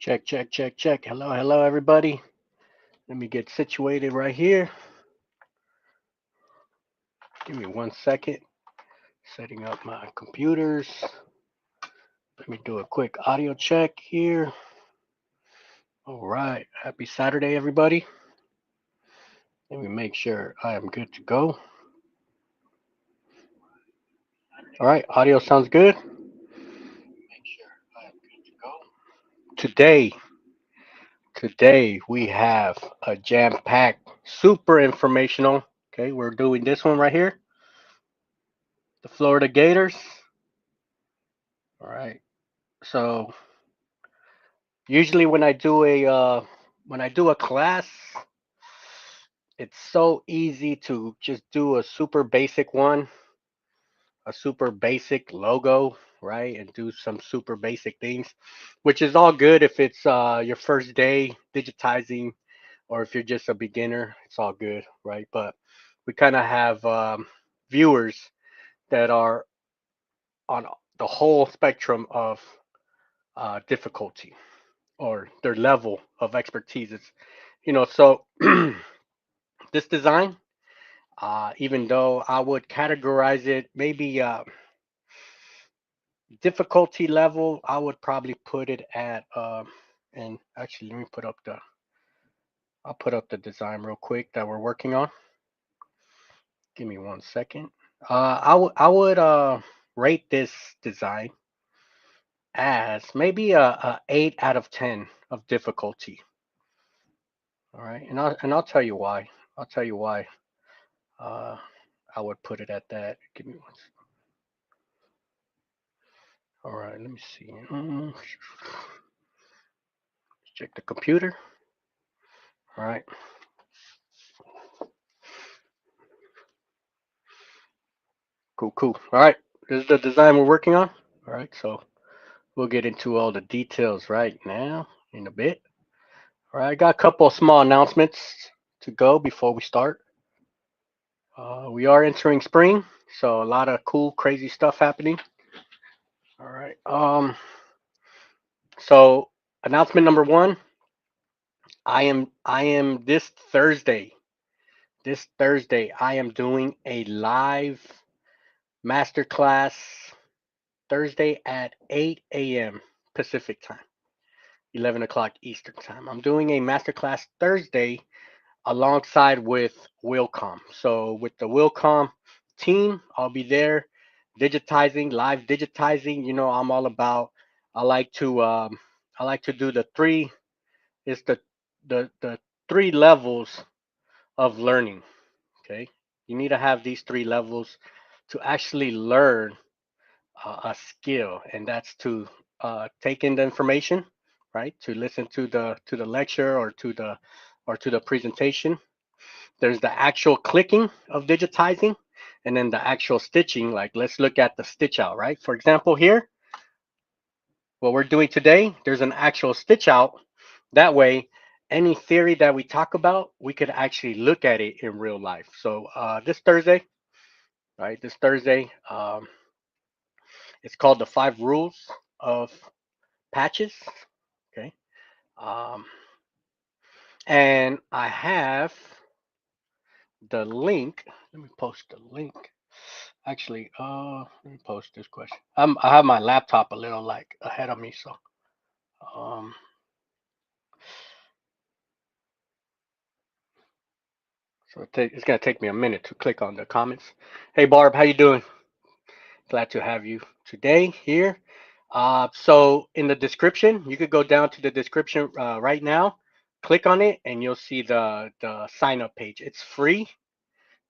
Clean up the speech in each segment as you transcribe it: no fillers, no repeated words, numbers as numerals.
Check, check, check, check. Hello, hello, everybody. Let me get situated right here. Give me 1 second. Setting up my computers. Let me do a quick audio check here. All right. Happy Saturday, everybody. Let me make sure I am good to go. All right. Audio sounds good. Today, today we have a jam-packed, super informational. Okay, we're doing this one right here. The Florida Gators. All right. So usually when I do a class, it's so easy to just do a super basic one, a super basic logo, right? And do some super basic things, which is all good if it's your first day digitizing or if you're just a beginner, it's all good, right? But we kind of have viewers that are on the whole spectrum of difficulty or their level of expertise. It's, so this design, even though I would categorize it maybe difficulty level, I would probably put it at and actually let me I'll put up the design real quick that we're working on. Give me 1 second. I would rate this design as maybe a 8 out of 10 of difficulty. All right, and I'll tell you why. I'll tell you why. Uh, I would put it at that. Give me one. All right, let me see. Check the computer. All right. Cool, cool. All right. This is the design we're working on. All right. So we'll get into all the details right now in a bit. All right. I got a couple of small announcements to go before we start. We are entering spring, so a lot of cool, crazy stuff happening. All right. So announcement number one, I am this Thursday, I am doing a live masterclass Thursday at 8 a.m. Pacific time, 11 o'clock Eastern time. I'm doing a masterclass Thursday alongside with Wilcom. So with the Wilcom team, I'll be there digitizing, live digitizing. I'm all about. I like to I like to do the three. It's the three levels of learning. Okay, you need to have these three levels to actually learn a skill, and that's to take in the information, right? To listen to the lecture or to the presentation. There's the actual clicking of digitizing, and then the actual stitching. Like let's look at the stitch out, right? For example, here, what we're doing today, there's an actual stitch out. That way, any theory that we talk about, we could actually look at it in real life. So this Thursday, right? This Thursday, it's called the 5 rules of patches. Okay. Um, and I have the link. Let me post the link. Actually, let me post this question. I have my laptop a little like ahead of me, so um, it's gonna take me a minute to click on the comments. Hey Barb, how you doing? Glad to have you today here. So in the description, you could go down to the description right now, click on it, and you'll see the sign up page. It's free.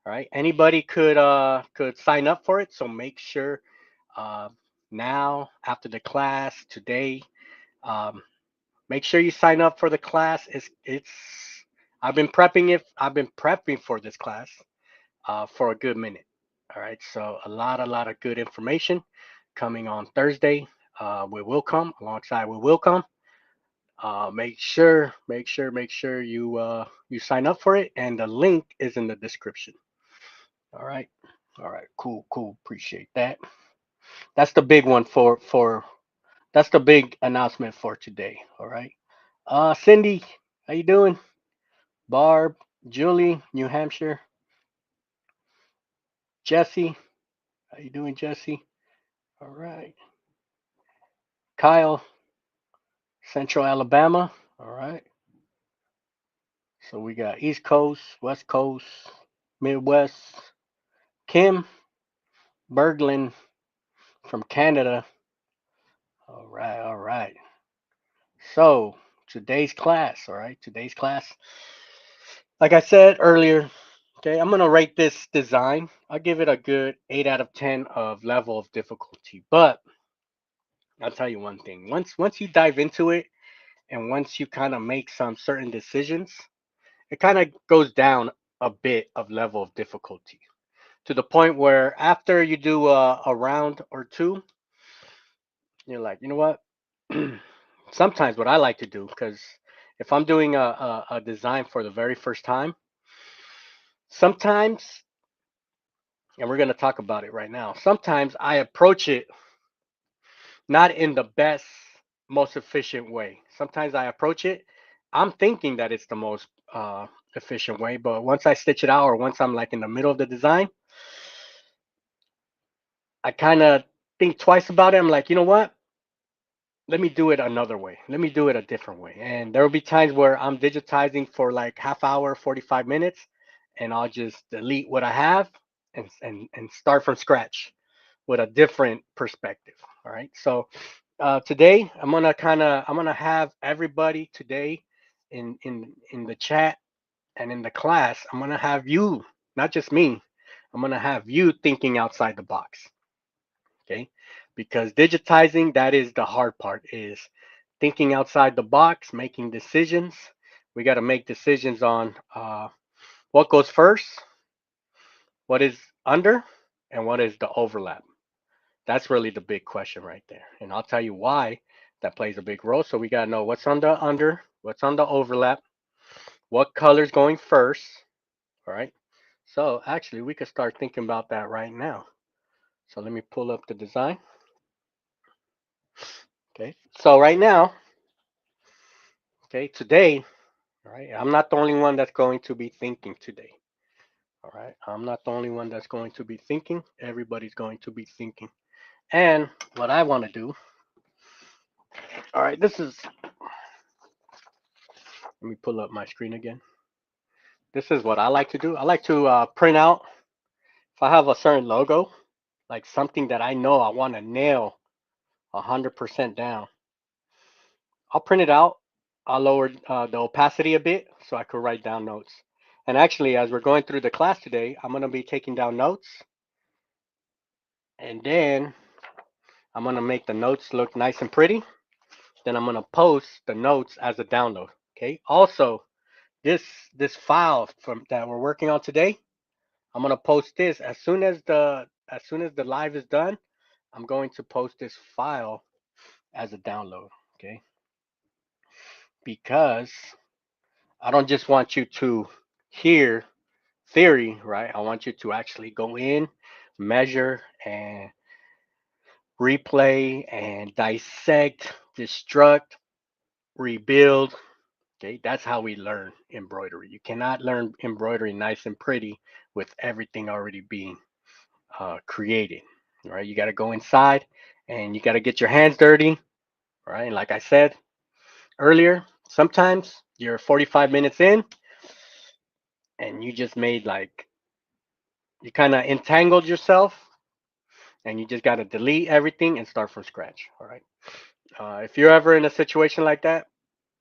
All right. Anybody could sign up for it. So make sure uh, now after the class today, um, make sure you sign up for the class. It's I've been prepping for this class for a good minute. All right. So a lot of good information coming on Thursday with Wilcom alongside with Wilcom. Make sure you sign up for it, and the link is in the description. All right. All right. Cool. Cool. Appreciate that. That's the big one for that's the big announcement for today. All right. Cindy, how you doing? Barb, Julie, New Hampshire. Jesse, how you doing, Jesse? All right. Kyle, Central Alabama. All right. So we got East Coast, West Coast, Midwest. Kim Berglund from Canada. All right, all right. So today's class, all right, today's class. Like I said earlier, okay, I'm gonna rate this design. I'll give it a good 8 out of 10 of level of difficulty. But I'll tell you one thing. Once you dive into it and once you kind of make some certain decisions, it kind of goes down a bit of level of difficulty to the point where after you do a round or two, you're like, you know what? Sometimes what I like to do, because if I'm doing a design for the very first time, sometimes, and we're going to talk about it right now, sometimes I approach it not in the best, most efficient way. Sometimes I approach it, I'm thinking that it's the most efficient way, but once I stitch it out or once I'm like in the middle of the design, I kind of think twice about it. I'm like, you know what? Let me do it another way. Let me do it a different way. And there will be times where I'm digitizing for like half hour, 45 minutes, and I'll just delete what I have and start from scratch with a different perspective. All right. So today I'm gonna have everybody today in the chat and in the class. I'm gonna have you, not just me. I'm gonna have you thinking outside the box. Okay, because digitizing, that is the hard part, is thinking outside the box, making decisions. We got to make decisions on what goes first, what is under, and what is the overlap. That's really the big question right there, and I'll tell you why that plays a big role. So we got to know what's on the under, what's on the overlap, what color's going first. All right, so actually we could start thinking about that right now. So let me pull up the design. Okay, so right now, okay, today, all right, I'm not the only one that's going to be thinking today. All right, I'm not the only one that's going to be thinking. Everybody's going to be thinking. And what I want to do, all right, this is, let me pull up my screen again. This is what I like to do. I like to print out, if I have a certain logo, like something that I know I want to nail 100% down, I'll print it out. I'll lower the opacity a bit so I could write down notes. And actually, as we're going through the class today, I'm going to be taking down notes. And then I'm going to make the notes look nice and pretty. Then I'm going to post the notes as a download. Okay. Also, this this file from that we're working on today, I'm going to post this as soon as the live is done. I'm going to post this file as a download. Okay. Because I don't just want you to hear theory, right? I want you to actually go in, measure, and replay and dissect, destruct, rebuild. Okay, that's how we learn embroidery. You cannot learn embroidery nice and pretty with everything already being created. Right? You got to go inside and you got to get your hands dirty. Right? And like I said earlier, sometimes you're 45 minutes in and you just made like you kind of entangled yourself and you just got to delete everything and start from scratch. All right. If you're ever in a situation like that,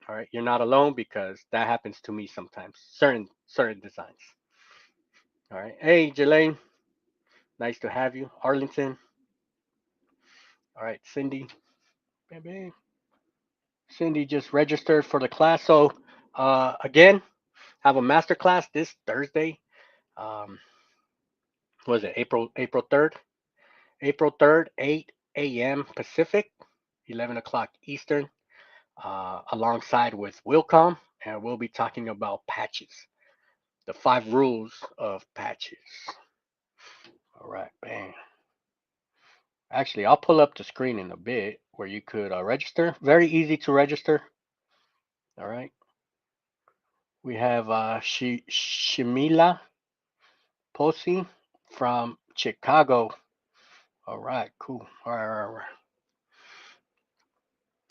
all right, you're not alone because that happens to me sometimes. Certain designs. All right. Hey, Jelaine, nice to have you. Arlington. All right, Cindy. Baby. Cindy just registered for the class. So again, have a master class this Thursday. Um, what is it? April 3rd. April 3rd, 8 a.m. Pacific, 11 o'clock Eastern. Alongside with Wilcom, and we'll be talking about patches, the 5 rules of patches. All right, bam. Actually, I'll pull up the screen in a bit where you could register. Very easy to register. All right. We have Shimila Posi from Chicago. All right, cool. All right, all right, all right.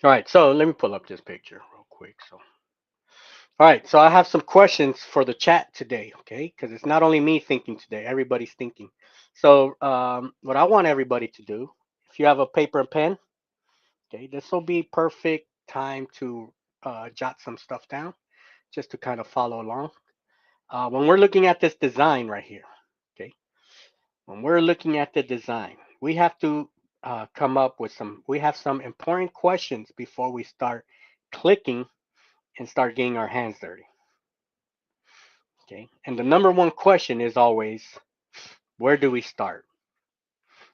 All right, so let me pull up this picture real quick. So, all right, so I have some questions for the chat today, okay? Because it's not only me thinking today, everybody's thinking. So, what I want everybody to do, if you have a paper and pen, okay, this will be perfect time to jot some stuff down, just to kind of follow along. When we're looking at this design right here, okay, when we're looking at the design, we have to come up with we have some important questions before we start clicking and start getting our hands dirty. Okay. And the number one question is always, where do we start?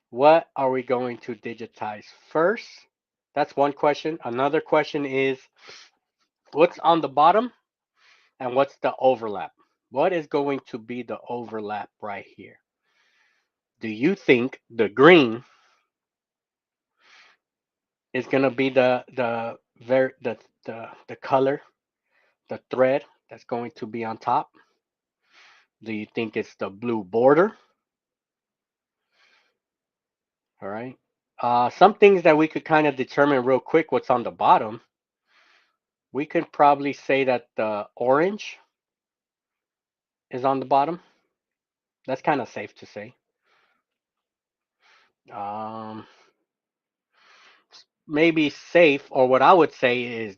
What are we going to digitize first? That's one question. Another question is, what's on the bottom and what's the overlap? What is going to be the overlap right here? Do you think the green is going to be the color, the thread that's going to be on top? Do you think it's the blue border? All right. Some things that we could kind of determine real quick what's on the bottom. We could probably say that the orange is on the bottom. That's kind of safe to say. Um, Maybe safe, or what I would say is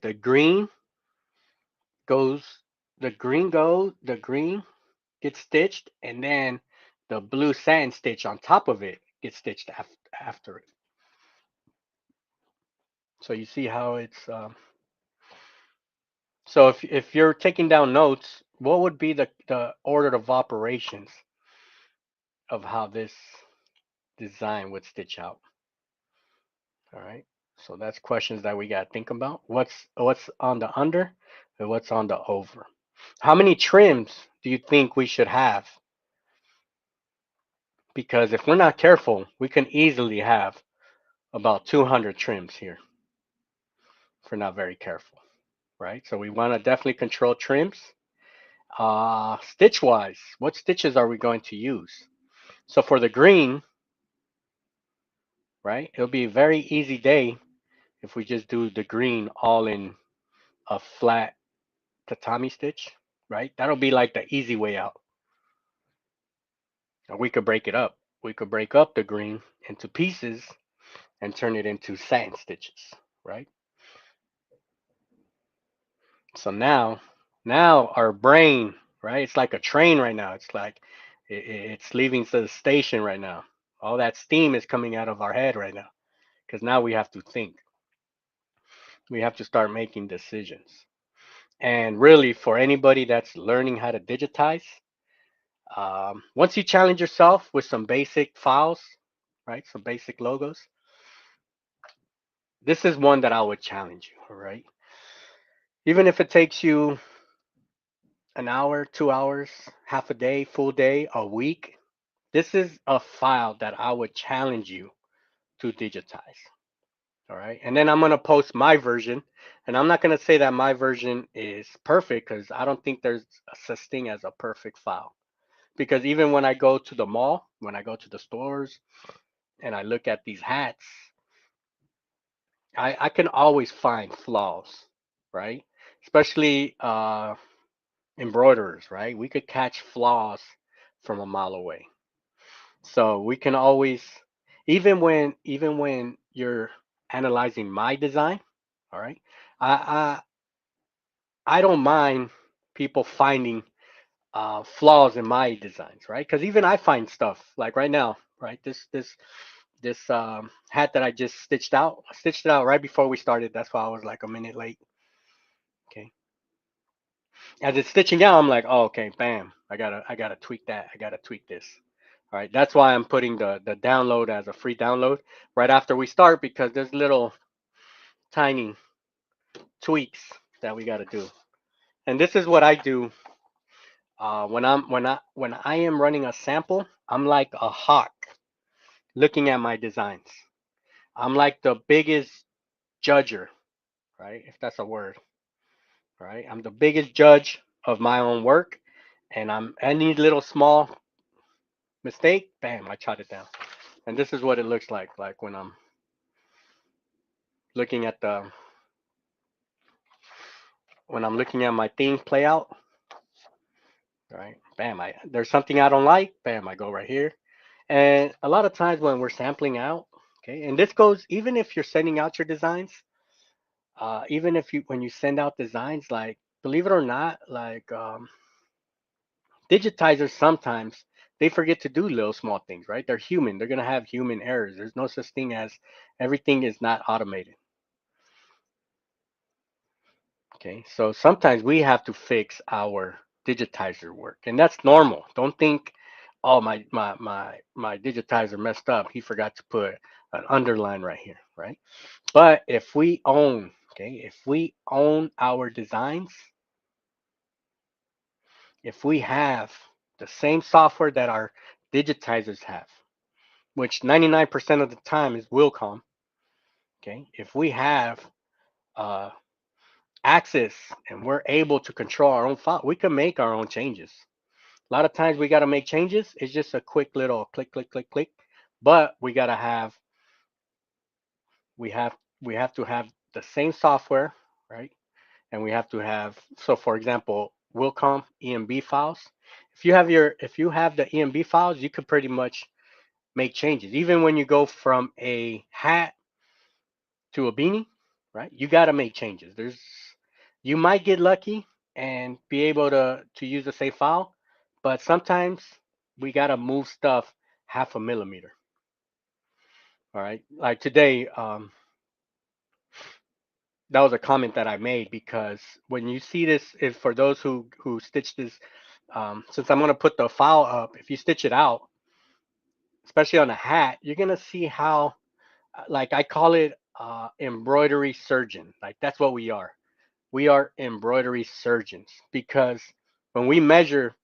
goes, the green gets stitched, and then the blue sand stitch on top of it gets stitched after it. So you see how it's. So if you're taking down notes, what would be the order of operations of how this design would stitch out? All right. So that's questions that we got to think about. What's on the under and what's on the over? How many trims do you think we should have? Because if we're not careful, we can easily have about 200 trims here if we're not very careful, right? So we want to definitely control trims. Stitch wise, what stitches are we going to use? So for the green, right, it'll be a very easy day if we just do the green all in a flat tatami stitch, right? That'll be like the easy way out. Or we could break it up. We could break up the green into pieces and turn it into satin stitches, right? So now our brain, right? It's like a train right now. It's like it's leaving the station right now. All that steam is coming out of our head right now because now we have to think. We have to start making decisions. And really, for anybody that's learning how to digitize, once you challenge yourself with some basic files, right? Some basic logos, this is one that I would challenge you, all right? Even if it takes you an hour, 2 hours, half a day, full day, a week, this is a file that I would challenge you to digitize. All right. And then I'm going to post my version. And I'm not going to say that my version is perfect because I don't think there's such thing as a perfect file. Because even when I go to the mall, when I go to the stores and I look at these hats, I can always find flaws, right? Especially embroiderers, right? We could catch flaws from a mile away. So we can always, even when you're analyzing my design, all right, I I don't mind people finding flaws in my designs, right? Because even I find stuff like right now, right? This hat that I just stitched out, I stitched it out right before we started. That's why I was like a minute late. Okay. As it's stitching out, I'm like, oh, okay, bam. I gotta tweak that. I gotta tweak this. All right. That's why I'm putting the download as a free download right after we start because there's little tiny tweaks that we gotta do. And this is what I do when I am running a sample. I'm like a hawk looking at my designs. I'm like the biggest judger, right? If that's a word, All right, I'm the biggest judge of my own work, and any little small mistake, bam, I jot it down. And this is what it looks like when I'm looking at the when I'm looking at my thing play out. Right, bam, there's something I don't like, bam, I go right here. And a lot of times when we're sampling out, okay, and this goes even if you're sending out your designs, even if you when you send out designs, like believe it or not, like digitizers sometimes they forget to do little small things, right? They're human. They're gonna have human errors. There's no such thing as everything is not automated. Okay, so sometimes we have to fix our digitizer work, and that's normal. Don't think, oh my digitizer messed up. He forgot to put an underline right here, right? But if we own, okay, if we own our designs, if we have the same software that our digitizers have, which 99% of the time is Wilcom, okay, if we have uh, access and we're able to control our own file, we can make our own changes. A lot of times we got to make changes. It's just a quick little click, click, click, click. But we got to have, we have, we have to have the same software, right? And we have to have, so for example, Wilcom EMB files. If you have the EMB files, you could pretty much make changes. Even when you go from a hat to a beanie, right? You got to make changes. You might get lucky and be able to use the same file, but sometimes we got to move stuff half a millimeter. All right. Like today, that was a comment that I made because when you see this, if for those who stitch this, since I'm gonna put the file up, if you stitch it out, especially on a hat, you're gonna see how, like I call it, embroidery surgeon. Like that's what we are. We are embroidery surgeons because when we measure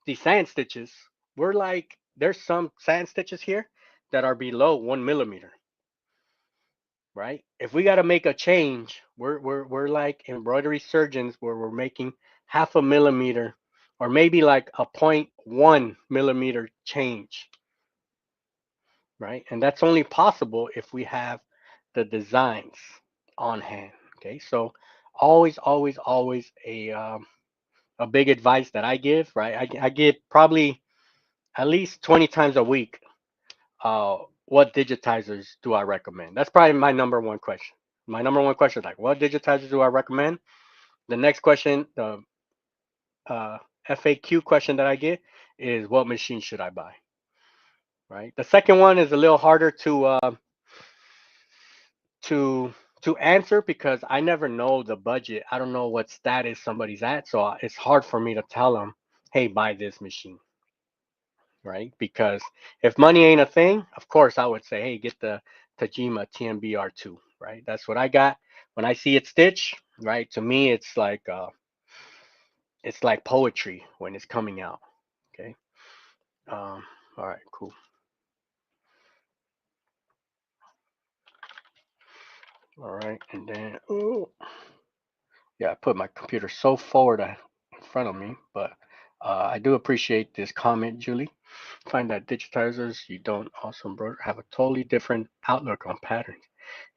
the sand stitches, we're like, there's some sand stitches here that are below 1 millimeter, right? If we got to make a change, we're like embroidery surgeons where we're making half a millimeter or maybe like a 0.1 millimeter change, right? And that's only possible if we have the designs on hand. Okay, so always a big advice that I give, right? I give probably at least 20 times a week. What digitizers do I recommend? That's probably my number one question. My number one question is like, what digitizers do I recommend? The next question, the uh, FAQ question that I get is, what machine should I buy? Right. The second one is a little harder to to answer because I never know the budget. I don't know what status somebody's at, so it's hard for me to tell them, hey, buy this machine, right? Because if money ain't a thing, of course I would say, hey, get the Tajima TMBR2, right? That's what I got. When I see it stitch, right? To me, it's like poetry when it's coming out. Okay. All right, cool. All right, and then oh yeah, I put my computer so forward in front of me, but I do appreciate this comment, Julie. Find that digitizers you don't also embroider have a totally different outlook on patterns.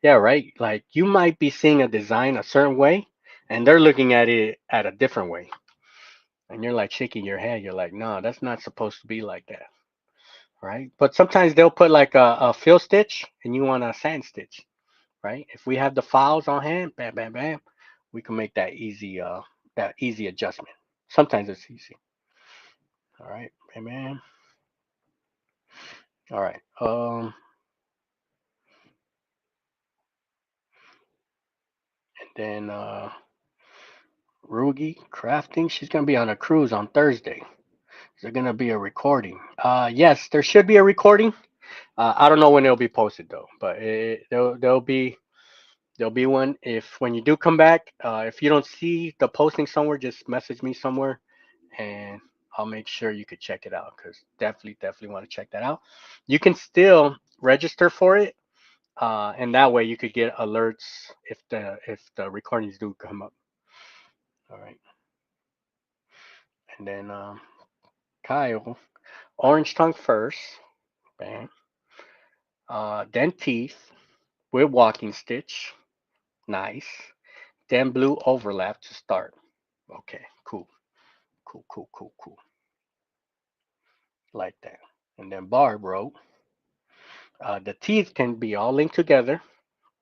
Yeah, right. Like you might be seeing a design a certain way, and they're looking at it at a different way, and you're like shaking your head. You're like, no, that's not supposed to be like that, right? But sometimes they'll put like a fill stitch, and you want a sand stitch, right? If we have the files on hand, bam, bam, bam, we can make that easy adjustment. Sometimes it's easy. All right, bam, bam. All right. And then Rugi Crafting, she's gonna be on a cruise on Thursday. Is there gonna be a recording? Yes, there should be a recording. I don't know when it'll be posted though, but there'll be one. If when you do come back, if you don't see the posting somewhere, just message me somewhere, and I'll make sure you could check it out because definitely want to check that out. You can still register for it, and that way you could get alerts if the recordings do come up. All right. And then Kyle, orange tongue first. Bam. Then teeth with walking stitch. Nice. Then blue overlap to start. Okay, cool. Cool, cool, cool, cool. Like that. And then Barb wrote, the teeth can be all linked together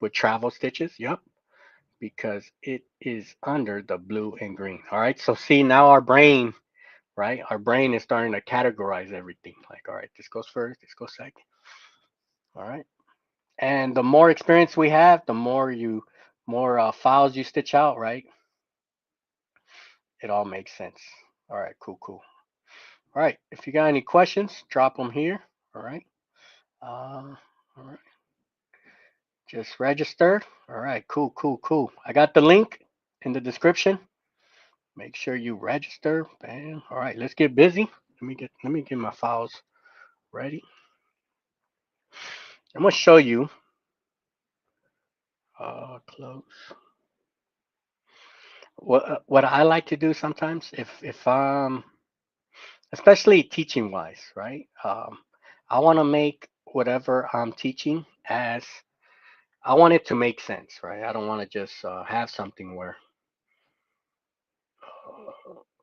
with travel stitches. Yep. Because it is under the blue and green. All right. So see now our brain, right? Our brain is starting to categorize everything. Like, all right, this goes first, this goes second. All right. And the more experience we have, the more files you stitch out, right? It all makes sense. All right, cool, cool. All right, if you got any questions, drop them here. All right. All right. Just registered. All right, cool, cool, cool. I got the link in the description. Make sure you register. Bam. All right, let's get busy. Let me get my files ready. I'm gonna show you. Close. What I like to do sometimes, if especially teaching wise, right? I want to make whatever I'm teaching as I want it to make sense, right? I don't want to just have something where.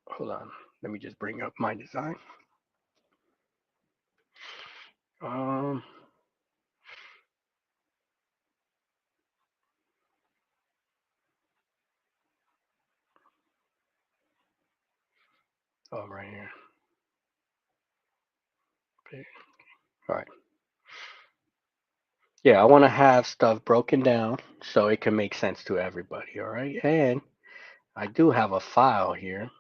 Hold on. Let me just bring up my design. Um. Oh, right here. Okay. All right. Yeah, I want to have stuff broken down so it can make sense to everybody. All right. And I do have a file here.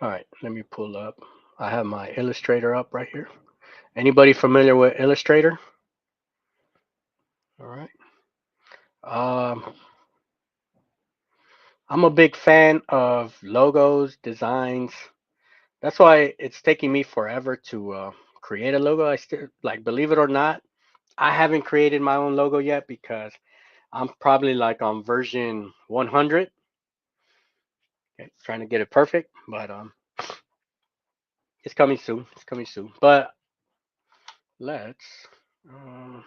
All right. Let me pull up. I have my Illustrator up right here. Anybody familiar with Illustrator? All right. Um, I'm a big fan of logos, designs. That's why it's taking me forever to create a logo. I still like, believe it or not, I haven't created my own logo yet because I'm probably like on version 100. Okay, trying to get it perfect, but it's coming soon. It's coming soon. But let's. Um,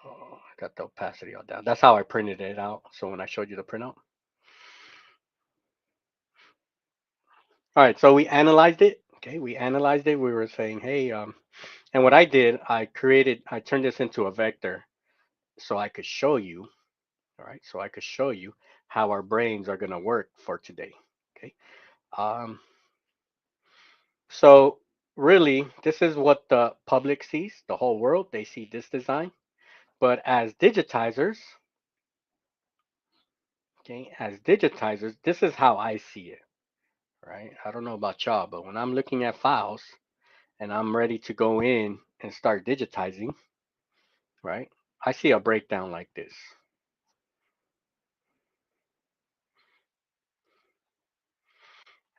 oh, I got the opacity all down. That's how I printed it out. So when I showed you the printout. All right, so we analyzed it. Okay, we analyzed it. We were saying, hey, and what I did, I turned this into a vector so I could show you, all right, so I could show you how our brains are gonna work for today. Okay, um, so really, this is what the public sees, the whole world. They see this design, but as digitizers, okay, as digitizers, this is how I see it, right? I don't know about y'all, but when I'm looking at files and I'm ready to go in and start digitizing, right? I see a breakdown like this,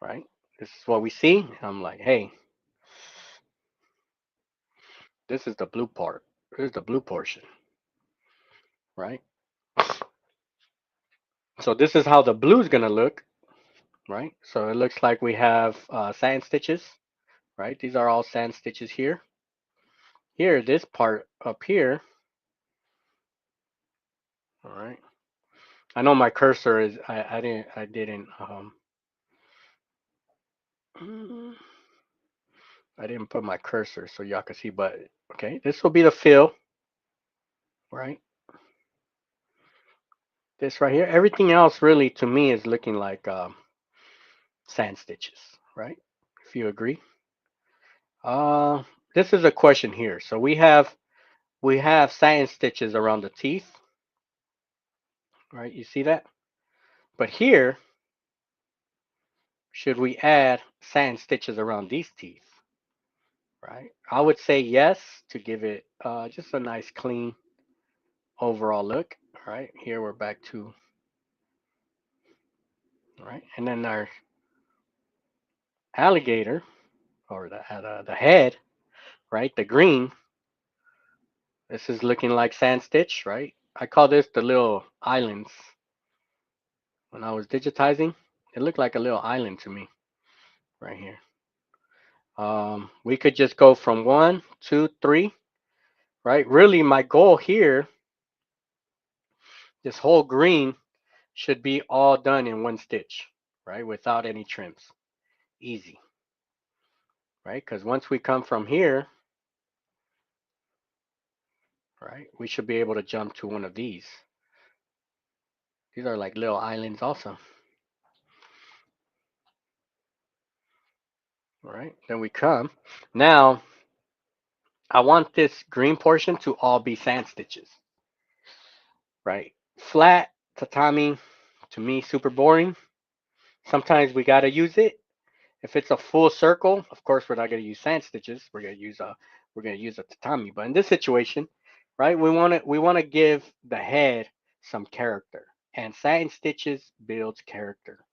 right? This is what we see. I'm like, hey, this is the blue part. Here's the blue portion, right? So this is how the blue is gonna look, right? So it looks like we have sand stitches, right? These are all sand stitches here. Here, this part up here, all right. I know my cursor is. I didn't put my cursor so y'all can see, but okay, this will be the fill, right? This right here. Everything else really to me is looking like sand stitches, right? If you agree. Uh, this is a question here. So we have sand stitches around the teeth, right? You see that? But here, should we add sand stitches around these teeth, right? I would say yes to give it just a nice clean overall look. All right, here we're back to, all right, and then our alligator or the head, right? The green. This is looking like sand stitch, right? I call this the little islands. When I was digitizing, it looked like a little island to me right here. We could just go from 1, 2, 3, right? Really, my goal here, this whole green should be all done in one stitch, right? Without any trims. Easy, right? Because once we come from here, right, we should be able to jump to one of these. These are like little islands also. All right, then we come. Now, I want this green portion to all be sand stitches, right? Flat tatami, to me, super boring. Sometimes we gotta use it. If it's a full circle, of course we're not gonna use sand stitches. We're gonna use a tatami. But in this situation, right, we wanna give the head some character, and sand stitches builds character.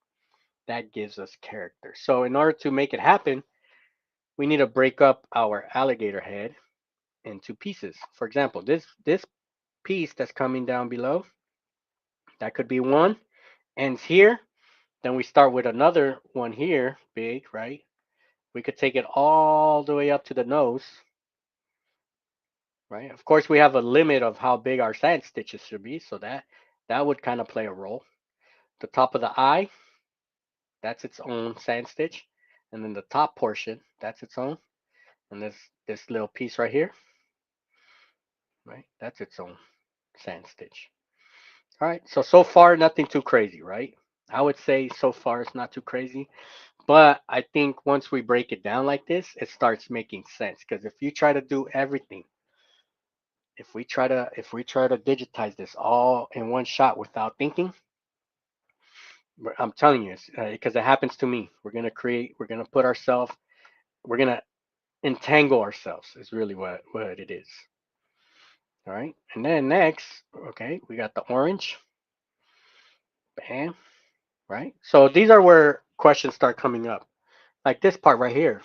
That gives us character. So in order to make it happen, we need to break up our alligator head into pieces. For example, this piece that's coming down below, that could be one, ends here. Then we start with another one here, big, right? We could take it all the way up to the nose, right? Of course, we have a limit of how big our sand stitches should be, so that would kind of play a role. The top of the eye, that's its own sand stitch, and then the top portion, that's its own, and this little piece right here, right? That's its own sand stitch. All right, so far nothing too crazy, right? I would say so far it's not too crazy, but I think once we break it down like this, it starts making sense. Because if you try to do everything, if we try to digitize this all in one shot without thinking, I'm telling you, because it happens to me. We're gonna put ourselves, we're gonna entangle ourselves. Is really what it is. All right, and then next, okay, we got the orange. Bam. Right? So these are where questions start coming up. Like this part right here,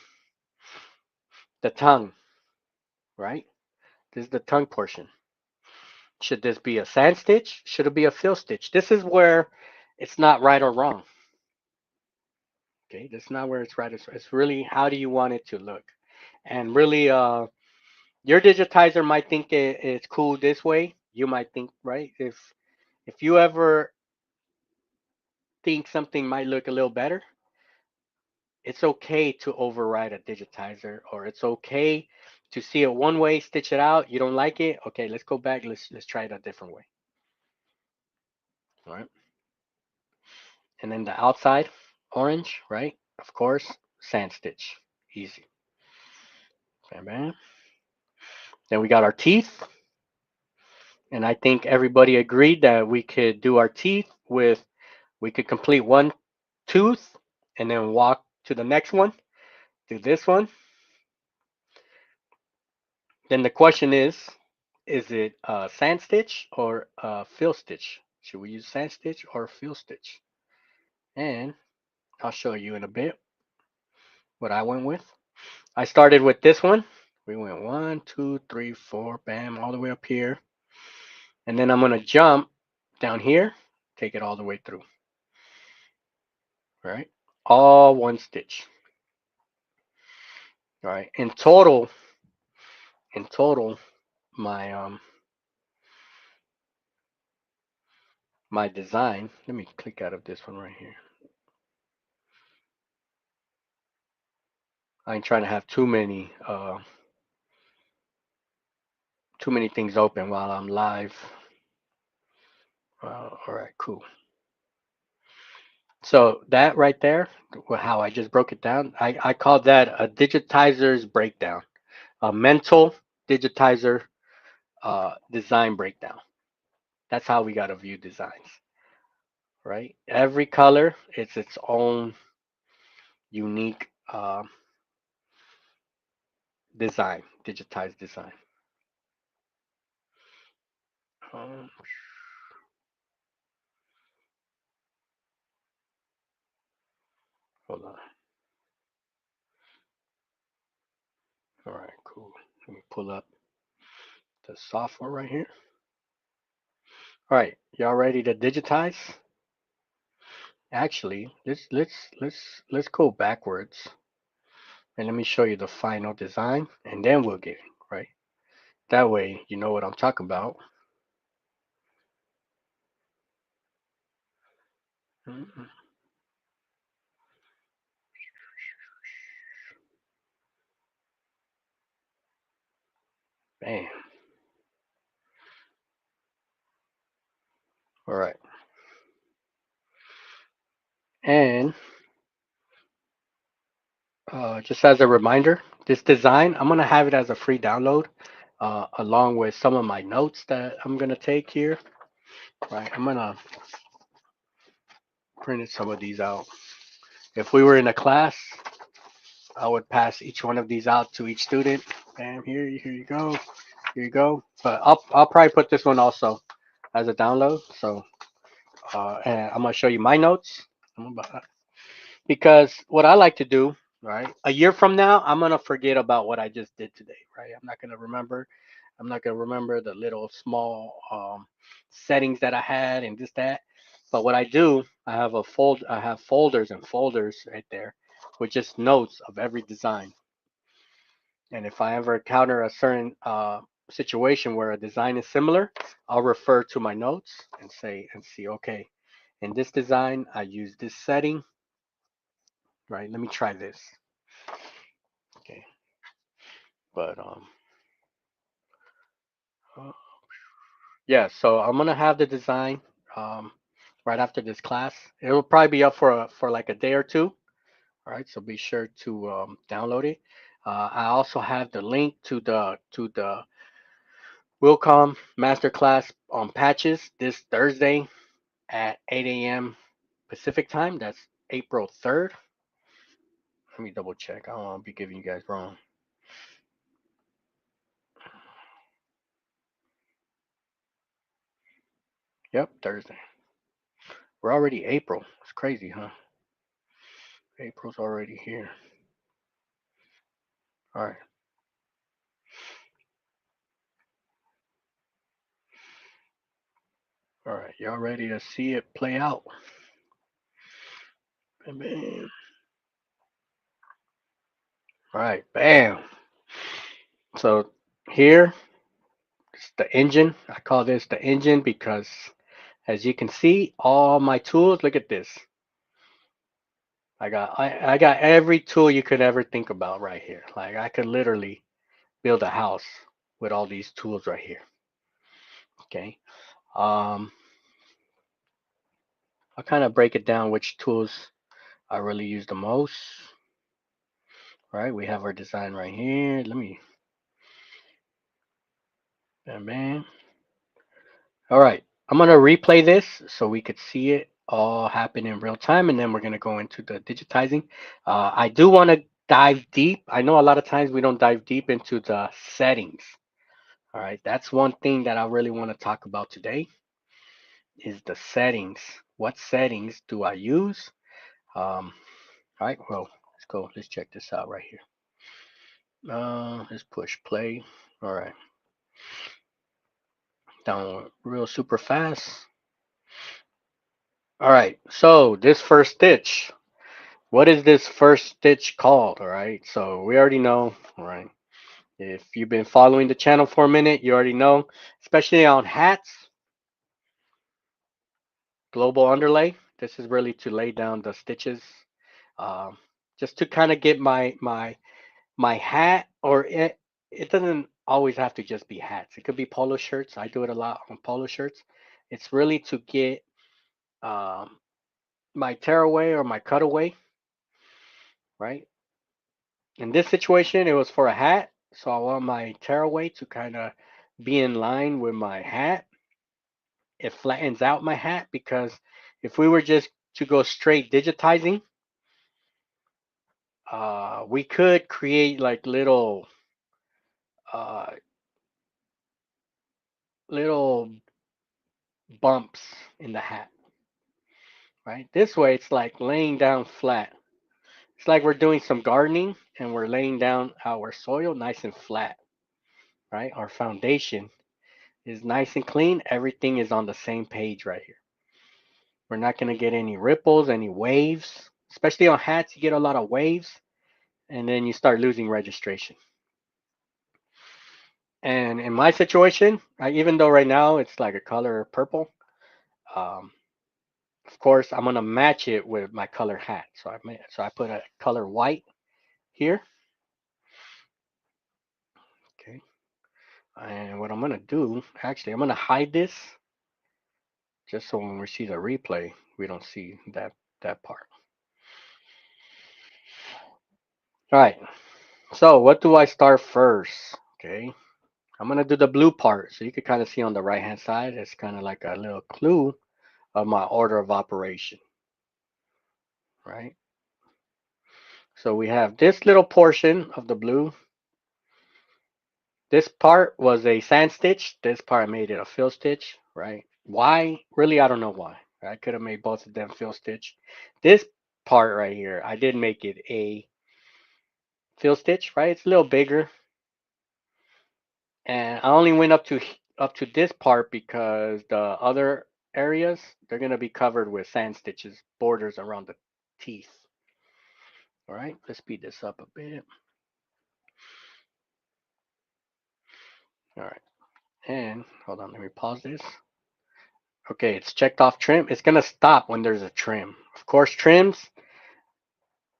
the tongue, right? This is the tongue portion. Should this be a sand stitch? Should it be a fill stitch? This is where it's not right or wrong. Okay, this is not where it's right. It's really how do you want it to look? And really, your digitizer might think it's cool this way. You might think, right? If you ever think something might look a little better, it's okay to override a digitizer, or it's okay to see it one way, stitch it out. You don't like it? Okay, let's go back. Let's try it a different way. All right. And then the outside orange, right? Of course, sand stitch. Easy. Bam, bam. Then we got our teeth. And I think everybody agreed that we could do our teeth with, we could complete one tooth and then walk to the next one, do this one. Then the question is it a sand stitch or a fill stitch? Should we use sand stitch or fill stitch? And I'll show you in a bit what I went with. I started with this one. We went 1, 2, 3, 4, bam, all the way up here. And then I'm gonna jump down here, take it all the way through. All right, all one stitch. All right, in total, my my design. Let me click out of this one right here. I ain't trying to have too many things open while I'm live. All right, cool. So that right there, how I just broke it down, I call that a digitizer's breakdown, a mental digitizer design breakdown. That's how we got to view designs, right? Every color is its own unique design, digitized design. Um, Hold on. All right, cool. Let me pull up the software right here. All right, y'all ready to digitize? Actually, let's go backwards and let me show you the final design, and then we'll get it, right. That way, you know what I'm talking about. Man, all right. And just as a reminder, this design, I'm gonna have it as a free download, along with some of my notes that I'm gonna take here. Right, I'm gonna print some of these out. If we were in a class, I would pass each one of these out to each student. Bam, here you go, here you go. But I'll probably put this one also as a download. So, and I'm gonna show you my notes. Because what I like to do, right, a year from now, I'm gonna forget about what I just did today, right? I'm not gonna remember. I'm not gonna remember the little small settings that I had and this that. But what I do, I have a fold. I have folders and folders right there with just notes of every design. And if I ever encounter a certain situation where a design is similar, I'll refer to my notes and say and see, okay, in this design, I use this setting, right? Let me try this. Okay, but uh, yeah. So I'm gonna have the design um, right after this class. It will probably be up for like a day or two. All right, so be sure to download it. I also have the link to the Wilcom masterclass on patches this Thursday at 8 a.m. Pacific time. That's April 3rd. Let me double check. I don't want to be giving you guys wrong. Yep, Thursday. We're already April. It's crazy, huh? April's already here. All right. All right. Y'all ready to see it play out? Bam, bam. All right. Bam. So here is the engine. I call this the engine because as you can see, all my tools, look at this. I got every tool you could ever think about right here. Like I could literally build a house with all these tools right here. Okay. Um, I'll kind of break it down which tools I really use the most. All right, we have our design right here. Let me, man. All right, I'm gonna replay this so we could see it all happen in real time, and then we're gonna go into the digitizing. I do want to dive deep. I know a lot of times we don't dive deep into the settings. All right, that's one thing that I really want to talk about today is the settings. What settings do I use? All right, well, let's go. Let's check this out right here. Let's push play. All right, down real super fast. All right, so this first stitch. What is this first stitch called? All right, so we already know. All right, if you've been following the channel for a minute, you already know, especially on hats, global underlay. This is really to lay down the stitches, um, just to kind of get my hat, or it doesn't always have to just be hats. It could be polo shirts. I do it a lot on polo shirts. It's really to get um, my tearaway or my cutaway, right? In this situation, it was for a hat, so I want my tearaway to kind of be in line with my hat. It flattens out my hat because if we were just to go straight digitizing, we could create like uh, little bumps in the hat, right? This way, it's like laying down flat. It's like we're doing some gardening and we're laying down our soil nice and flat, right? Our foundation is nice and clean. Everything is on the same page right here. We're not going to get any ripples, any waves. Especially on hats, you get a lot of waves, and then you start losing registration. And in my situation, even though right now it's like a color purple, um, of course I'm gonna match it with my color hat. So I put a color white here. Okay. And what I'm gonna do, actually, I'm gonna hide this just so when we see the replay, we don't see that part. All right. So what do I start first? Okay. I'm gonna do the blue part, so you can kind of see on the right hand side. It's kind of like a little clue of my order of operation, right? So we have this little portion of the blue. This part was a sand stitch. This part I made it a fill stitch, right? Why? Really, I don't know why. I could have made both of them fill stitch. This part right here, I did make it a fill stitch, right? It's a little bigger. And I only went up to this part because the other areas, they're going to be covered with sand stitches, borders around the teeth. All right, let's speed this up a bit. All right, and hold on, let me pause this. Okay, it's checked off trim. It's gonna stop when there's a trim. Of course, trims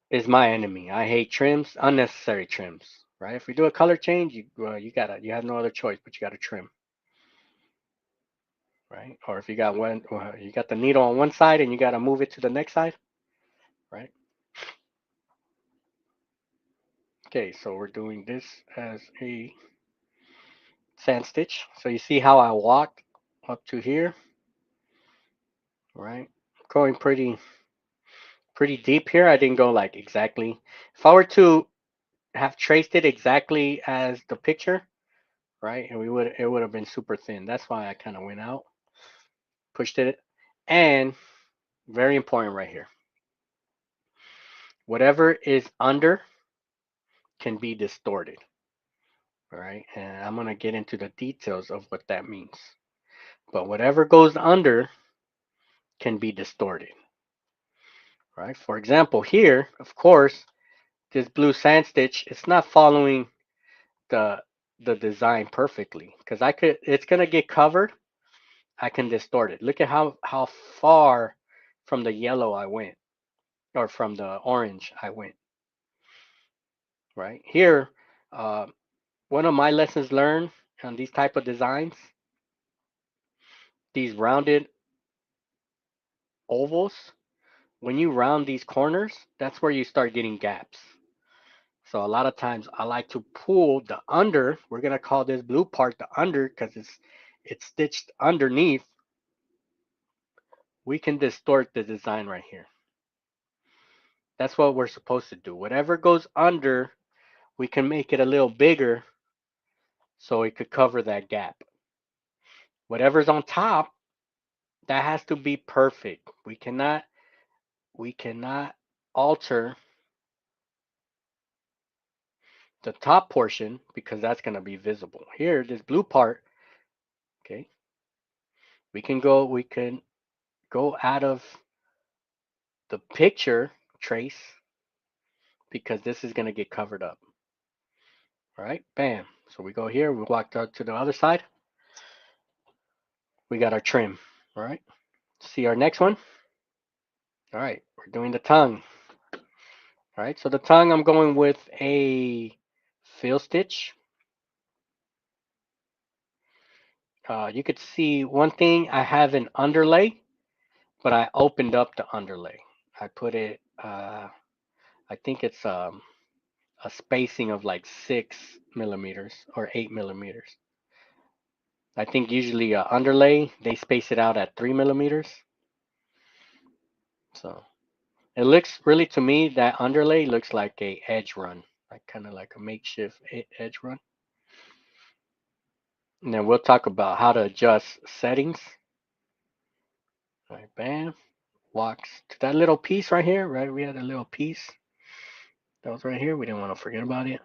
is my enemy. I hate trims, unnecessary trims. Right? If we do a color change, you have no other choice, but you gotta trim. Right? Or if you got you got the needle on one side and you gotta move it to the next side. Right? Okay, so we're doing this as a sand stitch. So you see how I walked up to here, right? Going pretty deep here. I didn't go like exactly. If I were to have traced it exactly as the picture, right, and it would have been super thin. That's why I kind of went out, pushed it, and very important right here. Whatever is under can be distorted. All right, and I'm gonna get into the details of what that means. But whatever goes under can be distorted. Right. For example, here, of course, this blue sand stitch, it's not following the the design perfectly because it's gonna get covered. I can distort it. Look at how far from the yellow I went, or from the orange I went. Right here, uh, one of my lessons learned on these type of designs, these rounded ovals. When you round these corners, that's where you start getting gaps. So a lot of times I like to pull the under. We're gonna call this blue part the under because it's stitched underneath. We can distort the design right here. That's what we're supposed to do. Whatever goes under, we can make it a little bigger so it could cover that gap. Whatever's on top, that has to be perfect. We cannot alter the top portion because that's going to be visible. Here, this blue part, okay, we can go out of the picture trace because this is going to get covered up. All right, bam. So we go here, we walk out to the other side. We got our trim. All right. See our next one. All right, we're doing the tongue. All right, so the tongue, I'm going with a fill stitch. You could see one thing, I have an underlay, but I opened up the underlay. I put it, I think it's a spacing of like 6 millimeters or 8 millimeters. I think usually underlay, they space it out at 3 millimeters. So it looks really, to me, that underlay looks like a edge run, like kind of like a makeshift edge run. And then we'll talk about how to adjust settings. All right, bam. Walks to that little piece right here, right? We had a little piece that was right here. We didn't want to forget about it.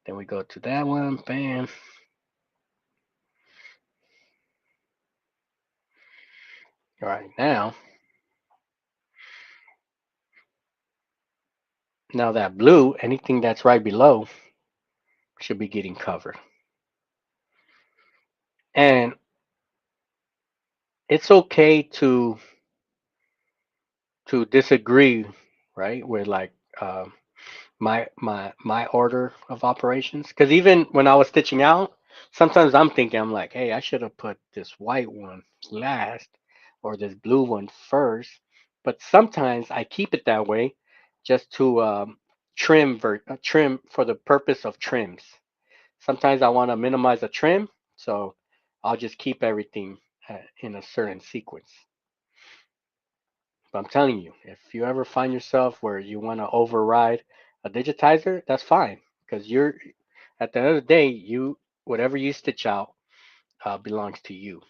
Then we go to that one, bam. All right, now that blue, anything that's right below should be getting covered. And it's okay to disagree, right, with like my order of operations. Because even when I was stitching out, sometimes I'm like, hey, I should have put this white one last or this blue one first. But sometimes I keep it that way just to trim for the purpose of trims. Sometimes I want to minimize a trim, so I'll just keep everything in a certain sequence. But I'm telling you, if you ever find yourself where you want to override a digitizer, that's fine because you're at the end of the day, you whatever you stitch out belongs to you,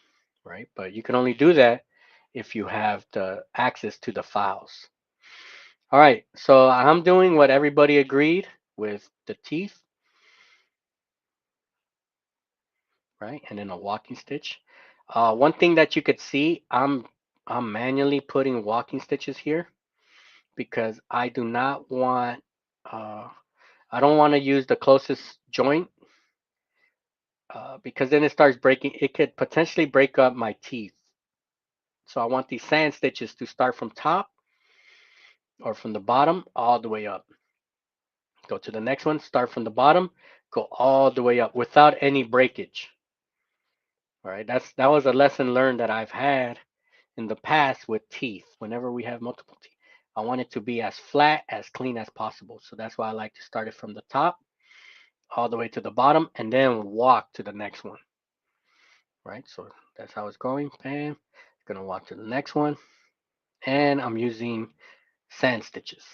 right? But you can only do that if you have the access to the files. All right, so I'm doing what everybody agreed with the teeth, right? And then a walking stitch. One thing that you could see, I'm manually putting walking stitches here because I do not want uh, I don't want to use the closest joint because then it starts breaking. It could potentially break up my teeth. So I want these sand stitches to start from top or from the bottom all the way up. Go to the next one, start from the bottom, go all the way up without any breakage. All right, that was a lesson learned that I've had in the past with teeth. Whenever we have multiple teeth, I want it to be as flat, as clean as possible. So that's why I like to start it from the top all the way to the bottom and then walk to the next one. Right, so that's how it's going. Bam, gonna walk to the next one, and I'm using sand stitches.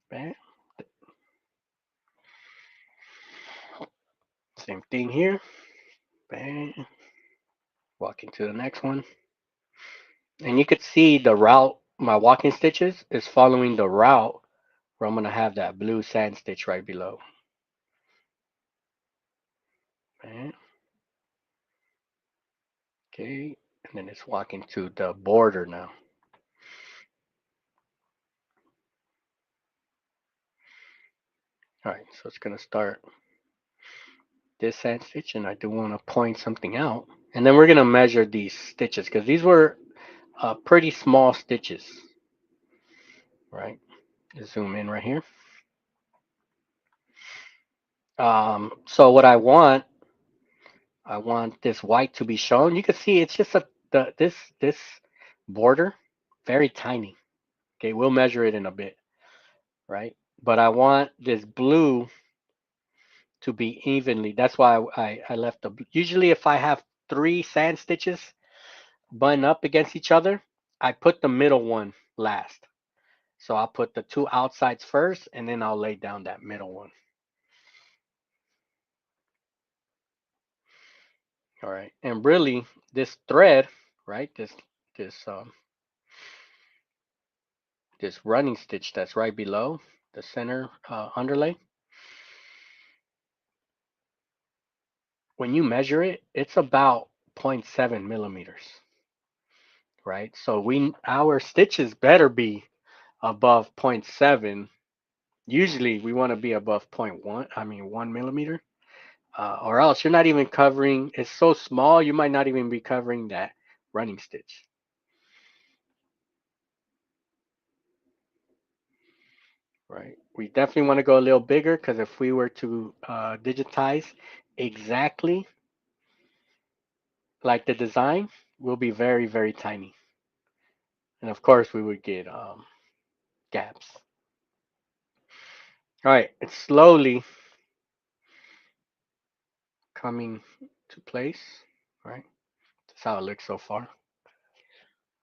Bam, same thing here. Bam, walking to the next one, and you could see the route. My walking stitches is following the route where I'm gonna have that blue sand stitch right below. Bam, okay, and then it's walking to the border now. All right, so it's gonna start this sand stitch, and I do want to point something out, and then we're gonna measure these stitches because these were pretty small stitches, right? Zoom in right here. So what I want this white to be shown. You can see it's just this border, very tiny. Okay, we'll measure it in a bit, right? But I want this blue to be evenly. That's why I left the. Usually, if I have three sand stitches button up against each other, I put the middle one last. So I'll put the two outsides first, and then I'll lay down that middle one. All right, and really, this thread, right? This this running stitch that's right below the center underlay. When you measure it, it's about 0.7 millimeters, right? So our stitches better be above zero point 0.7. Usually, we want to be above zero point 0.1. I mean, 1 millimeter, or else you're not even covering. It's so small, you might not even be covering that running stitch. Right. We definitely want to go a little bigger because if we were to digitize exactly like the design, we'll be very, very tiny. And of course, we would get gaps. All right, it's slowly coming to place. All right, that's how it looks so far.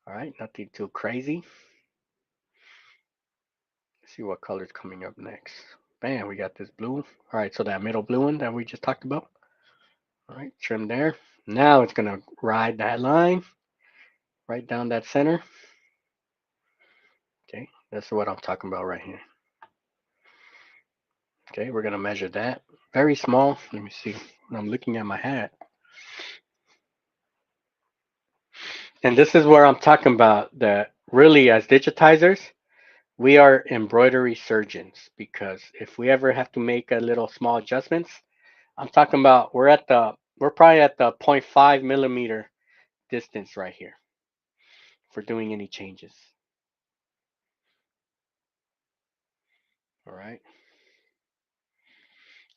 All right, nothing too crazy. Let's see what color's coming up next. Bam, we got this blue. All right, so that middle blue one that we just talked about. All right, trim there. Now it's gonna ride that line right down that center. Okay, that's what I'm talking about right here. Okay, we're gonna measure that. very small. Let me see. I'm looking at my hat. And this is where I'm talking about that really as digitizers, we are embroidery surgeons because if we ever have to make a little small adjustments, I'm talking about we're probably at the zero point 0.5 millimeter distance right here for doing any changes. All right.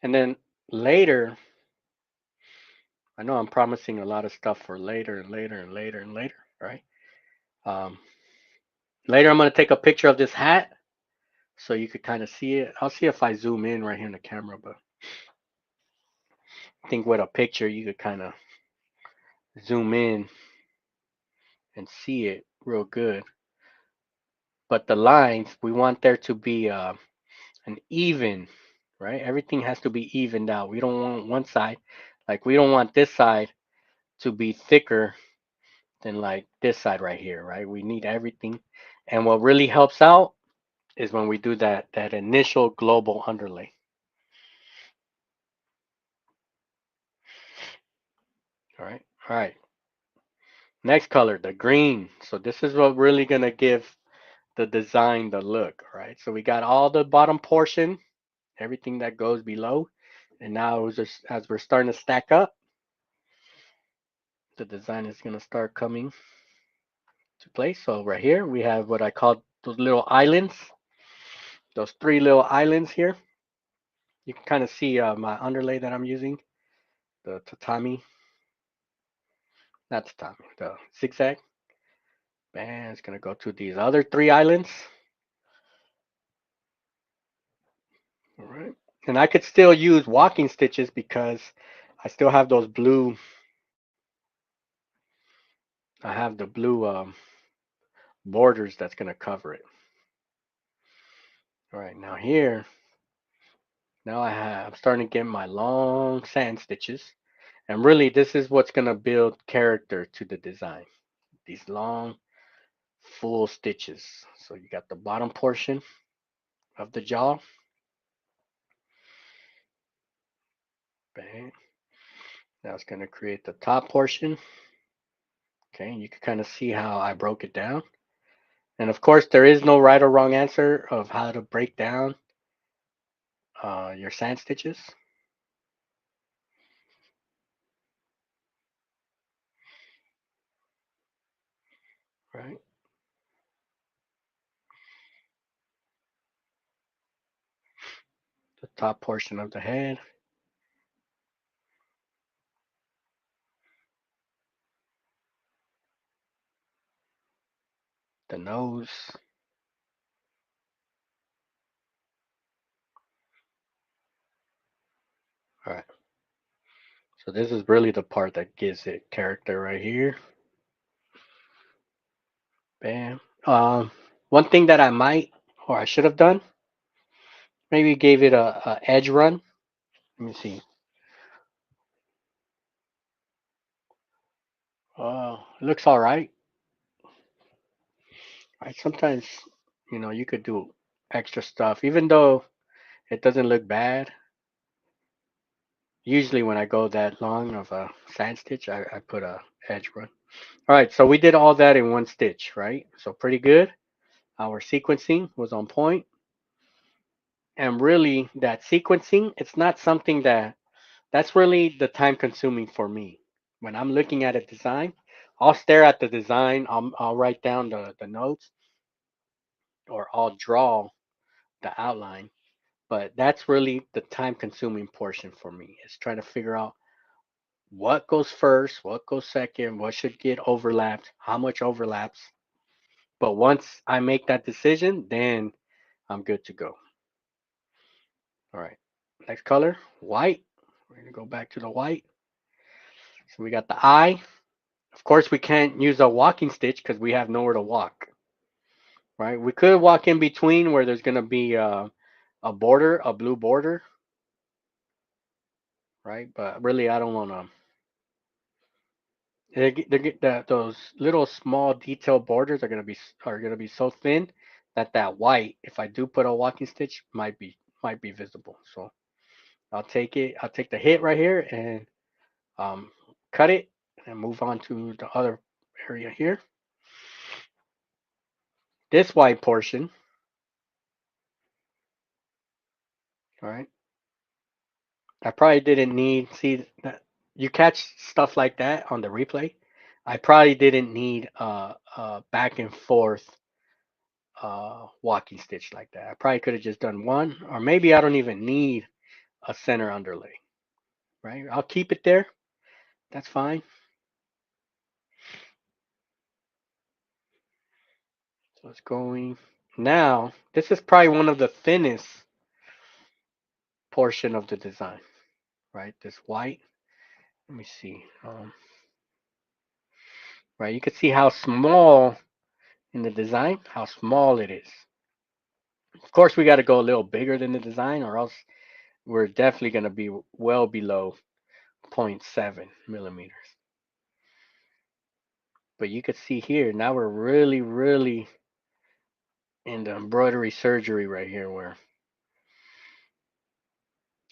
And then later, I know I'm promising a lot of stuff for later and later and later and later, right? Um, Later, I'm going to take a picture of this hat so you could kind of see it. I'll see if I zoom in right here in the camera, but I think with a picture, you could kind of zoom in and see it real good. But the lines, we want there to be an even, right? Everything has to be evened out. We don't want one side, like we don't want this side to be thicker than like this side right here, right? We need everything. And what really helps out is when we do that initial global underlay. All right. All right. Next color, the green. So this is what really gonna give the design the look, right? So we got all the bottom portion, everything that goes below, and now as we're starting to stack up, the design is gonna start coming to place. So right here we have what I call those little islands, those three little islands here. You can kind of see my underlay that I'm using, the tatami, not tatami, the zigzag. And it's gonna go to these other three islands. All right. And I could still use walking stitches because I still have those blue, I have the blue borders that's going to cover it. All right, now here, I'm starting to get my long sand stitches. And really, this is what's going to build character to the design. These long, full stitches. So you got the bottom portion of the jaw. Bang. Now it's going to create the top portion. Okay, and you can kind of see how I broke it down. And of course, there is no right or wrong answer of how to break down your sand stitches. Right, the top portion of the head, the nose. All right, so this is really the part that gives it character right here. Bam. One thing that I might or I should have done, maybe gave it a edge run. Let me see. It looks all right. Right, sometimes you could do extra stuff, even though it doesn't look bad. Usually when I go that long of a sand stitch, I put a edge run. All right, so we did all that in one stitch, right? So pretty good. Our sequencing was on point. And really that sequencing, it's not something that's really the time consuming for me. When I'm looking at a design, I'll stare at the design, I'll write down the notes or I'll draw the outline. But that's really the time consuming portion for me. Is trying to figure out what goes first, what goes second, what should get overlapped, how much overlaps. But once I make that decision, then I'm good to go. All right. Next color, white. We're going to go back to the white. So we got the eye. Of course, we can't use a walking stitch because we have nowhere to walk, right? We could walk in between where there's going to be a border, a blue border, right? But really, I don't want to. Those little small detail borders are gonna be so thin that white, if I do put a walking stitch, might be visible. So I'll take it. I'll take the hit right here and cut it and move on to the other area here. This white portion, all right. I probably didn't need, see that you catch stuff like that on the replay. I probably didn't need back and forth walking stitch like that. I probably could have just done one, or maybe I don't even need a center underlay, right? I'll keep it there. That's fine. So it's going. Now, this is probably one of the thinnest portion of the design, right? This white. Let me see. Right, you can see how small in the design, how small it is. Of course, we got to go a little bigger than the design, or else we're definitely going to be well below 0.7 millimeters. But you could see here, now we're really, really in the embroidery surgery right here, where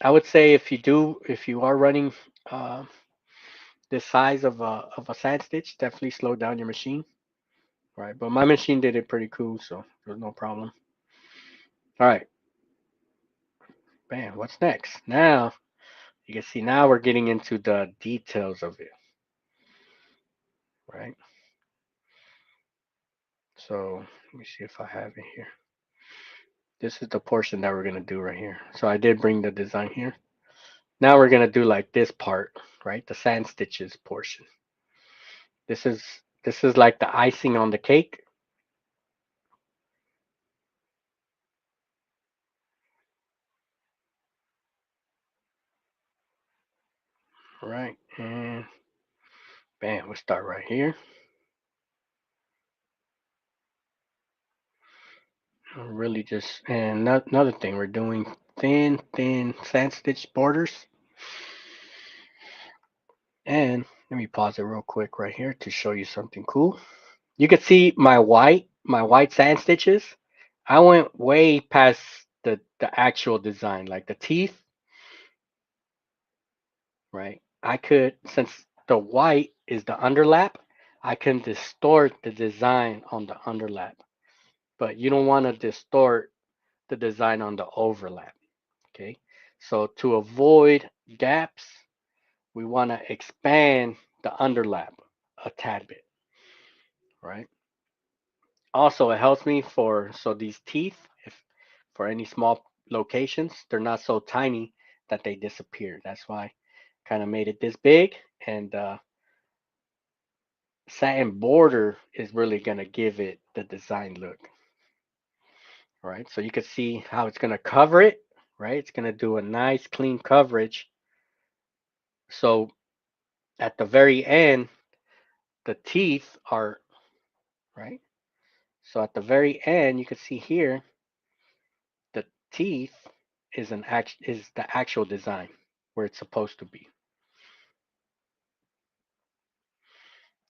I would say if you are running this size of a sand stitch, definitely slow down your machine, right? But my machine did it pretty cool, so there's no problem. All right, bam, what's next? Now, you can see now we're getting into the details of it, right? So let me see if I have it here. This is the portion that we're gonna do right here. So I did bring the design here. Now we're gonna do like this part, right? The sand stitches portion. This is this is like the icing on the cake. Right, and bam, we'll start right here. Really just, and another thing, we're doing thin sand stitch borders. And let me pause it real quick right here to show you something cool. You can see my white sand stitches. I went way past the actual design, like the teeth, right? I could, since the white is the underlap, I can distort the design on the underlap. But you don't want to distort the design on the overlap, okay? So to avoid gaps, we want to expand the underlap a tad bit, right? Also, it helps me for, so these teeth, if for any small locations, they're not so tiny that they disappear. That's why I kind of made it this big, and satin border is really gonna give it the design look. All right, so you can see how it's gonna cover it, right? It's gonna do a nice clean coverage. So at the very end, the teeth are, right? So at the very end, you can see here, the teeth is the actual design where it's supposed to be.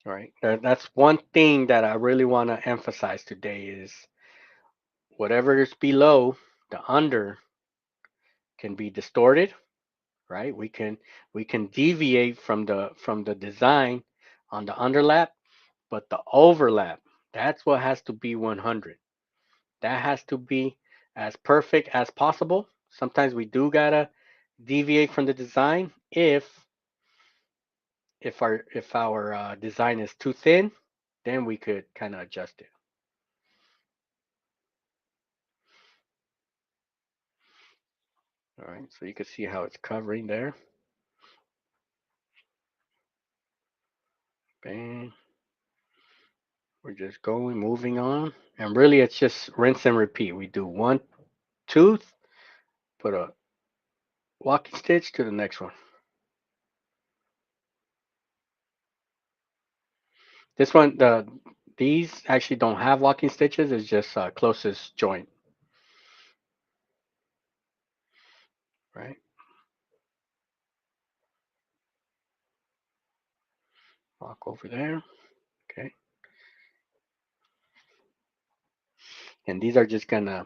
All right. That's one thing that I really want to emphasize today is whatever is below, the under can be distorted, right? We can deviate from the design on the underlap, but the overlap, that's what has to be 100. That has to be as perfect as possible. Sometimes we do gotta deviate from the design if our design is too thin, then we could kind of adjust it. All right, so you can see how it's covering there. Bang. We're just going, moving on. And really, it's just rinse and repeat. We do one tooth, put a walking stitch to the next one. This one, these actually don't have walking stitches. It's just closest joint, right? Walk over there. Okay. And these are just gonna,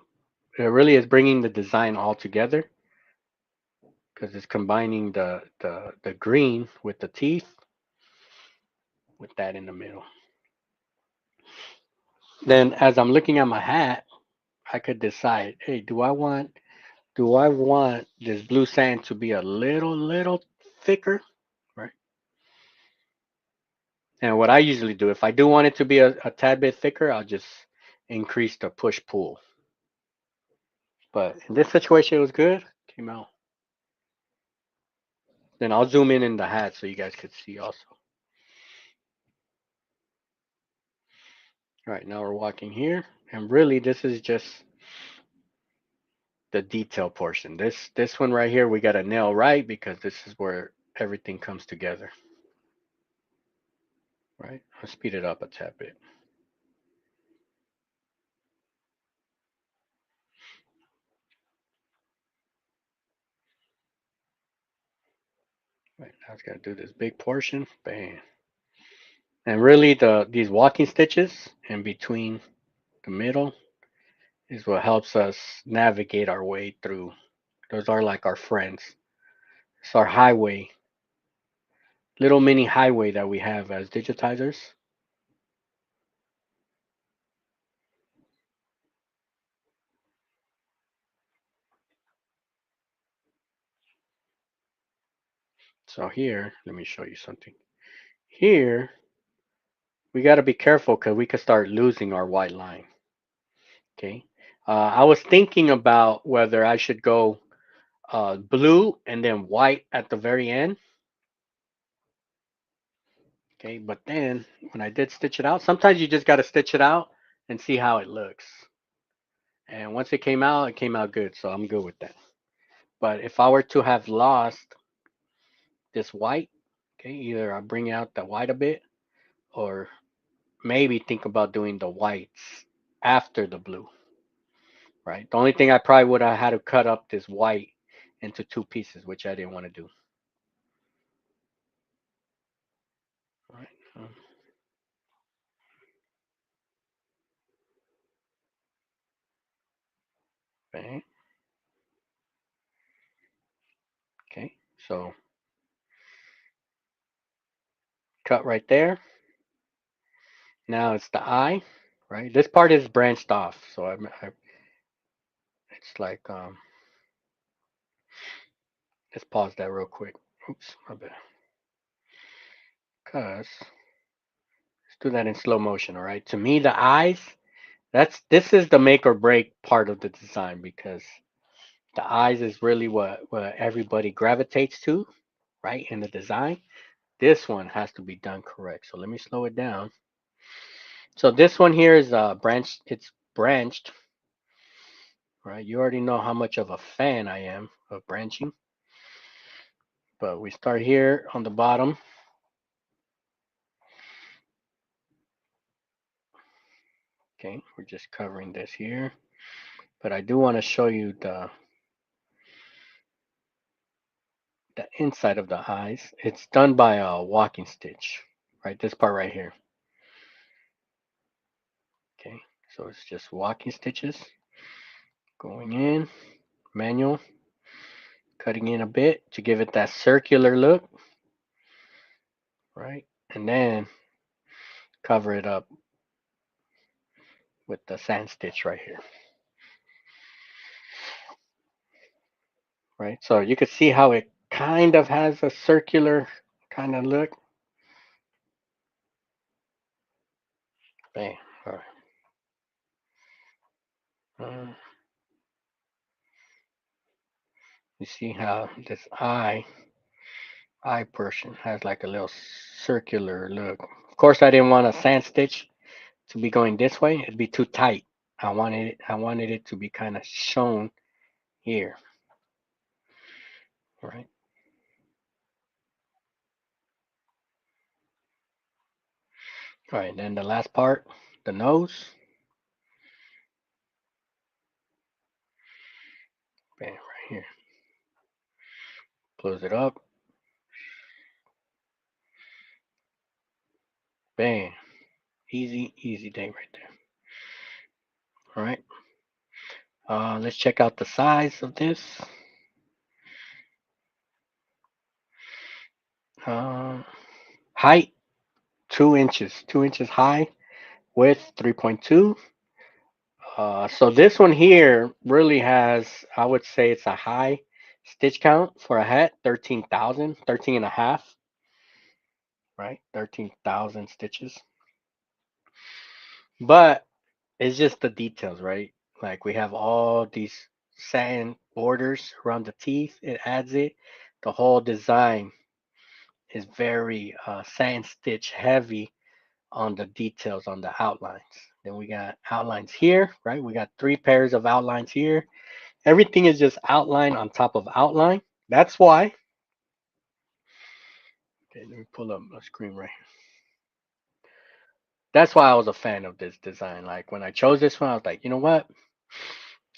it really is bringing the design all together. because it's combining the green with the teeth with that in the middle. Then as I'm looking at my hat, I could decide, hey, do I want this blue sand to be a little thicker, right? And what I usually do, if I do want it to be a tad bit thicker, I'll just increase the push pull. But in this situation, it was good. Came out. Then I'll zoom in the hat so you guys could see also. All right, now we're walking here, and really this is just the detail portion. This one right here, we got to nail right because this is where everything comes together. Right? I'll speed it up a tad bit. Right, now it's got to do this big portion. Bam. And really these walking stitches in between the middle is what helps us navigate our way through. Those are like our friends. It's our highway, little mini highway that we have as digitizers. So here, let me show you something. Here, we got to be careful because we could start losing our white line. Okay. I was thinking about whether I should go blue and then white at the very end. Okay. But then when I did stitch it out, sometimes you just got to stitch it out and see how it looks. And once it came out good. So I'm good with that. But if I were to have lost this white, okay, either I bring out the white a bit or maybe think about doing the whites after the blue, right? The only thing I probably would have had to cut up this white into two pieces, which I didn't want to do. Right. Okay. Okay. So cut right there. Now it's the eye, right? This part is branched off, so it's like let's pause that real quick. Oops, my bad. Cause let's do that in slow motion. All right. To me, the eyes. This is the make or break part of the design because the eyes is really what everybody gravitates to, right? In the design. This one has to be done correct. So let me slow it down. So this one here is branched. It's branched, right? You already know how much of a fan I am of branching. But we start here on the bottom. Okay, we're just covering this here. But I do want to show you the inside of the eyes. It's done by a walking stitch, right? This part right here. Okay, so it's just walking stitches going in, manual, cutting in a bit to give it that circular look, right? And then cover it up with the sand stitch right here, right? So you can see how it kind of has a circular kind of look. Bam. All right. You see how this eye portion has like a little circular look. Of course, I didn't want a sand stitch to be going this way. It'd be too tight. I wanted it to be kind of shown here. All right. All right. Then the last part, the nose. Bam, right here. Close it up. Bam. Easy, easy day right there. All right. Let's check out the size of this. Height 2 inches, 2 inches high, width 3.2. So this one here really has, I would say it's a high stitch count for a hat, 13,000, 13 and a half, right? 13,000 stitches. But it's just the details, right? Like we have all these satin borders around the teeth. It adds it. The whole design is very satin stitch heavy on the details on the outlines. Then we got outlines here, right? We got 3 pairs of outlines here. Everything is just outline on top of outline. That's why. Okay, let me pull up a screen right here. That's why I was a fan of this design. Like when I chose this one, I was like, you know what?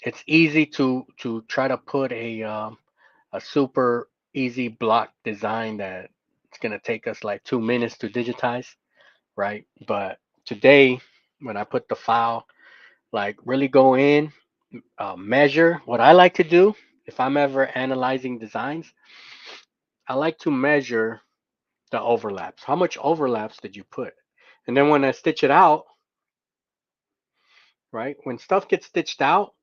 It's easy to try to put a super easy block design that it's gonna take us like 2 minutes to digitize, right? But today, when I put the file, like really go in, measure. What I like to do if I'm ever analyzing designs, I like to measure the overlaps. How much overlaps did you put? And then when I stitch it out, right? When stuff gets stitched out,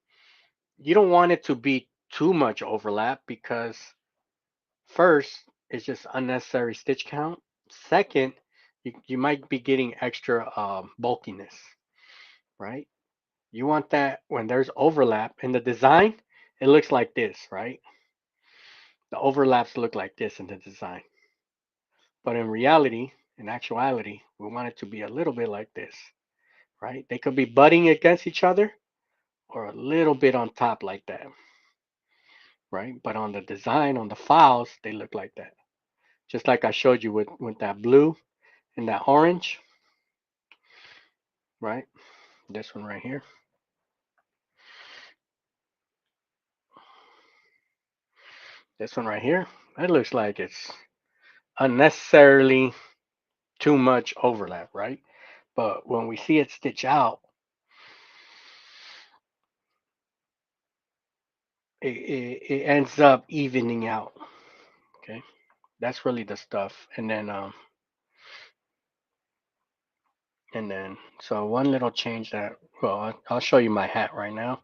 you don't want it to be too much overlap because first, it's just unnecessary stitch count. Second, you might be getting extra bulkiness, right? You want that when there's overlap in the design, it looks like this, right? The overlaps look like this in the design. But in reality, in actuality, we want it to be a little bit like this, right? They could be butting against each other or a little bit on top like that, right? But on the design, on the files, they look like that. Just like I showed you with that blue and that orange, right? This one right here. This one right here. That looks like it's unnecessarily too much overlap, right? But when we see it stitch out, it ends up evening out. Okay, that's really the stuff. And then so one little change that, well, I'll show you my hat right now.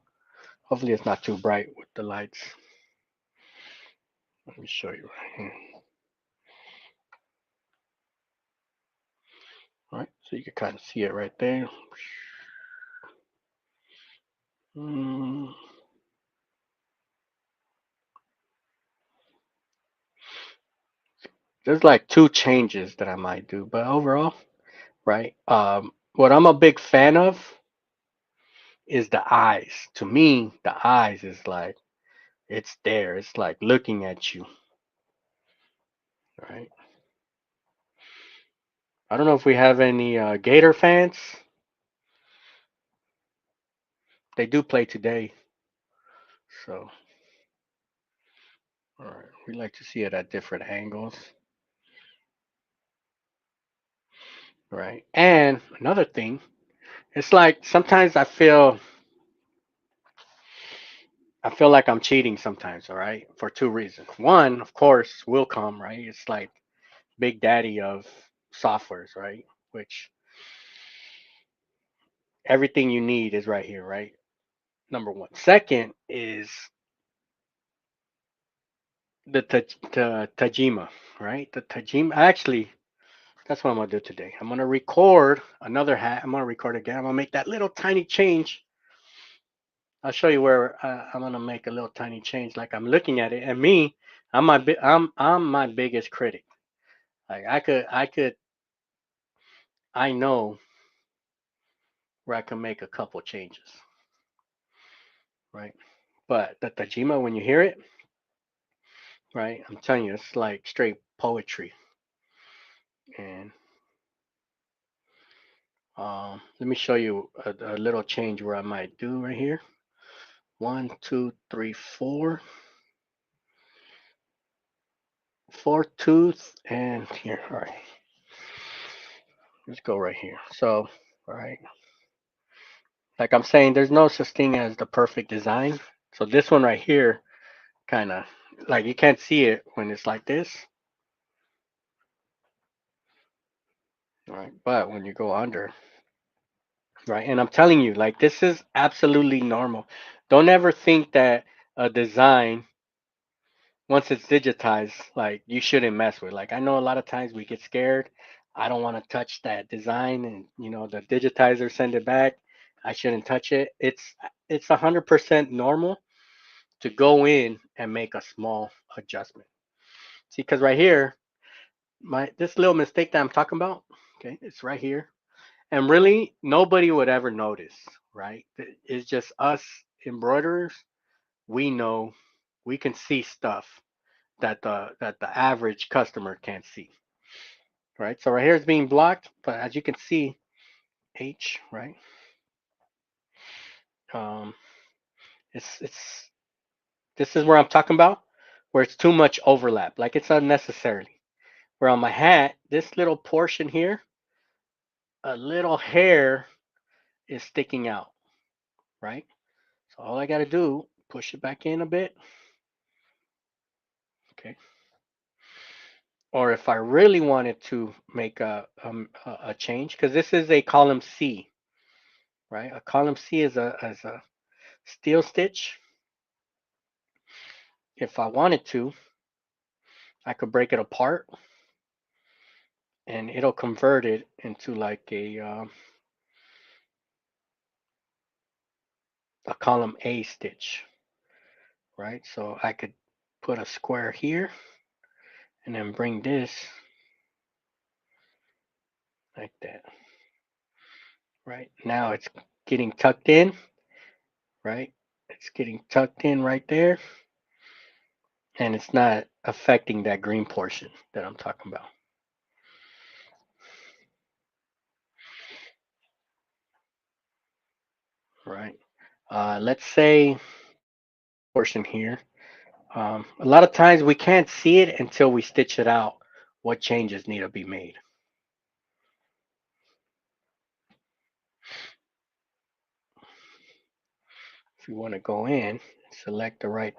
Hopefully it's not too bright with the lights. Let me show you right here. All right, so you can kind of see it right there. Mm. There's like two changes that I might do, but overall, right? What I'm a big fan of is the eyes. To me, the eyes is like it's there. It's like looking at you, right? I don't know if we have any Gator fans. They do play today, so all right. We like to see it at different angles, right? And another thing, it's like sometimes I feel like I'm cheating sometimes, all right? For two reasons. One, of course, Wilcom, right? It's like big daddy of softwares, right? Which everything you need is right here, right? Number one. Second is the Tajima, right? The Tajima. Actually, that's what I'm gonna do today. I'm gonna record another hat. I'm gonna record again. I'm gonna make that little tiny change. I'll show you where I'm gonna make a little tiny change. Like I'm looking at it, and me, I'm my biggest critic. Like I know where I can make a couple changes, right? But the Tajima, when you hear it, right? I'm telling you, it's like straight poetry. And let me show you a little change where I might do right here. One, two, three, four tooth, and here. All right, let's go right here. So, all right, like I'm saying, there's no such thing as the perfect design. So this one right here, kind of like you can't see it when it's like this, right? But when you go under, right? And I'm telling you, like this is absolutely normal. Don't ever think that a design once it's digitized, like you shouldn't mess with. Like I know a lot of times we get scared. I don't want to touch that design, and the digitizer send it back. I shouldn't touch it. It's 100% normal to go in and make a small adjustment. See, because right here, this little mistake that I'm talking about, okay, it's right here, and really nobody would ever notice, right? It's just us embroiderers. We know, we can see stuff that the average customer can't see, right? So right here is being blocked, but as you can see, H, right? Um, it's this is where I'm talking about, where it's too much overlap, like it's unnecessarily. Where on my hat, this little portion here, a little hair is sticking out, right? So all I got to do, push it back in a bit, okay? Or if I really wanted to make a change, because this is a column C, right? A column C is a steel stitch. If I wanted to, I could break it apart and it'll convert it into like a column A stitch, right? So I could put a square here and then bring this like that, right? Now it's getting tucked in, right? It's getting tucked in right there, and it's not affecting that green portion that I'm talking about. Right. Let's say portion here. A lot of times we can't see it until we stitch it out. What changes need to be made? If you want to go in, select the right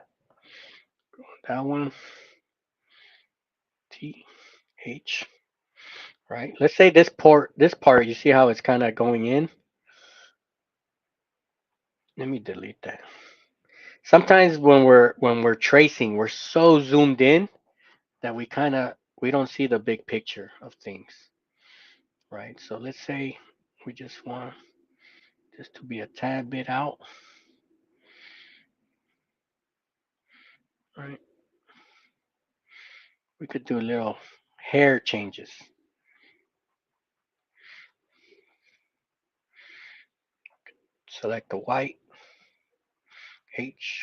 that one, T, H. Right. Let's say this part. You see how it's kind of going in. Let me delete that. Sometimes when we're tracing, we're so zoomed in that we don't see the big picture of things, right? So let's say we just want this to be a tad bit out, right? We could do little hair changes. Select the white, H,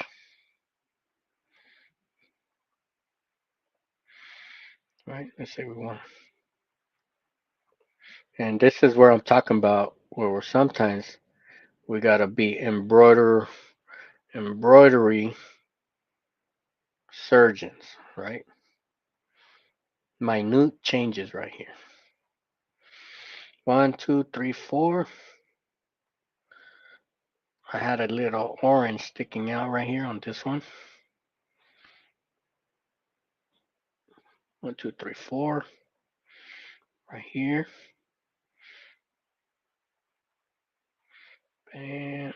right? Let's say we want, and this is where I'm talking about where we're sometimes we gotta be embroidery surgeons, right? Minute changes right here. One, two, three, four. I had a little orange sticking out right here on this one. One, two, three, four. Right here. And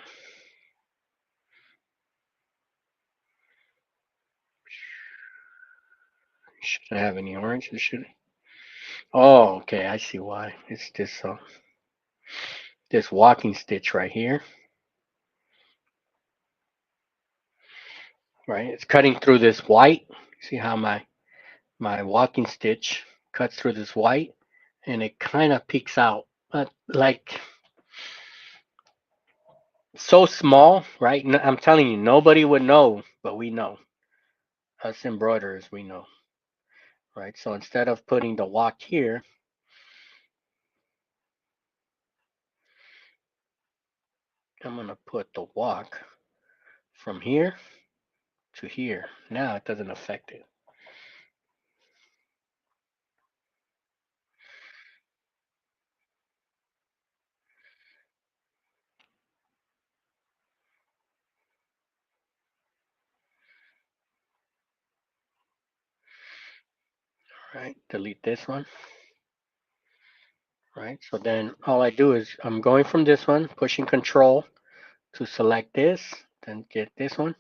shouldn't have any orange. It should. Oh, okay. I see why. It's this walking stitch right here. Right. It's cutting through this white. See how my walking stitch cuts through this white, and it kind of peeks out, but like so small, right? I'm telling you, nobody would know, but we know. Us embroiderers, we know, right? So instead of putting the walk here, I'm gonna put the walk from here to here. Now it doesn't affect it. Right? Delete this one. right? So then all I do is I'm going from this one, pushing control to select this, then get this one,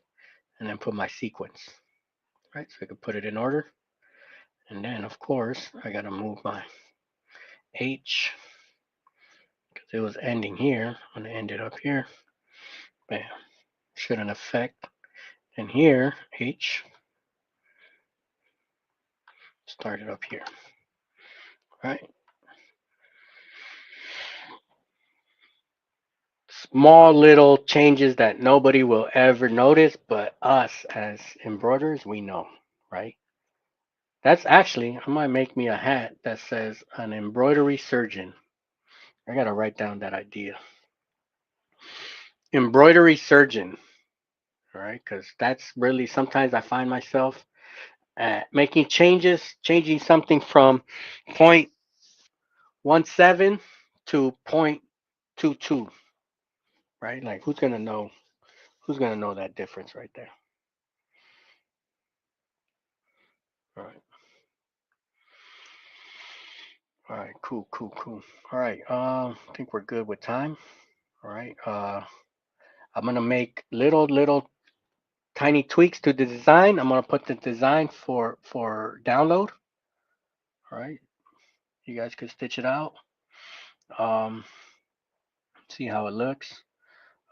and then put my sequence, right? So I can put it in order. And then of course I gotta move my H because it was ending here. I'm gonna end it up here. Bam. Shouldn't affect. And here, H, start it up here, right? Small little changes that nobody will ever notice, but us as embroiderers, we know, right? That's actually, I might make me a hat that says an embroidery surgeon. I gotta write down that idea. Embroidery surgeon, right? Because that's really sometimes I find myself making changes, changing something from 0.17 to 0.22, right? Like who's gonna know? Who's gonna know that difference right there? All right. All right, cool, cool, cool. All right, I think we're good with time. All right, I'm gonna make little tiny tweaks to the design. I'm gonna put the design for download. All right, you guys can stitch it out. Um, see how it looks.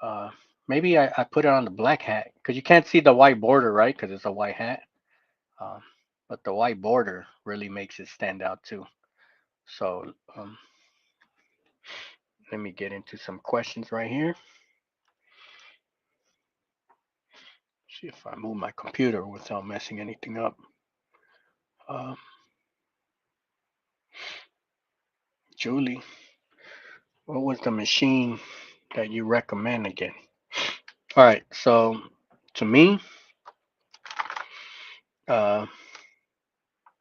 Uh, maybe I put it on the black hat because you can't see the white border, right? Because it's a white hat. Um, but the white border really makes it stand out too. So let me get into some questions right here. See if I move my computer without messing anything up. Um, Julie, what was the machine that you recommend again? All right, so to me, uh,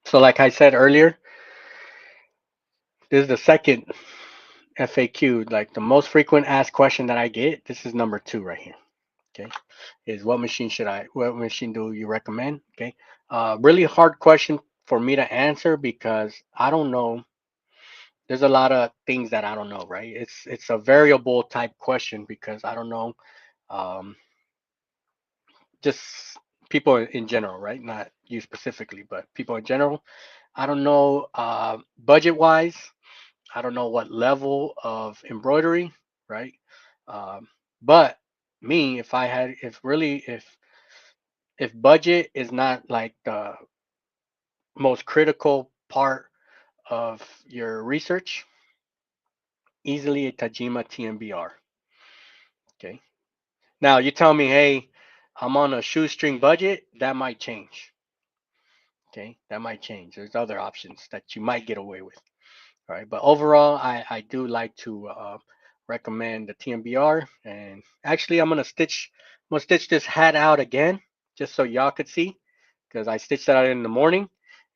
so like I said earlier, this is the second FAQ, like the most frequent asked question that I get. This is number 2 right here. Okay, is what machine do you recommend? Okay, really hard question for me to answer because I don't know. There's a lot of things that I don't know, right? It's a variable type question because I don't know. Um, just people in general, right? Not you specifically, but people in general. I don't know budget wise. I don't know what level of embroidery, right? Um, but me, if I had, if budget is not like the most critical part of your research, easily a Tajima TMBR. Okay. Now you tell me, hey, I'm on a shoestring budget. That might change. Okay, that might change. There's other options that you might get away with. All right, but overall, I do like to recommend the TMBR. And actually, I'm gonna stitch this hat out again, just so y'all could see, because I stitched that out in the morning,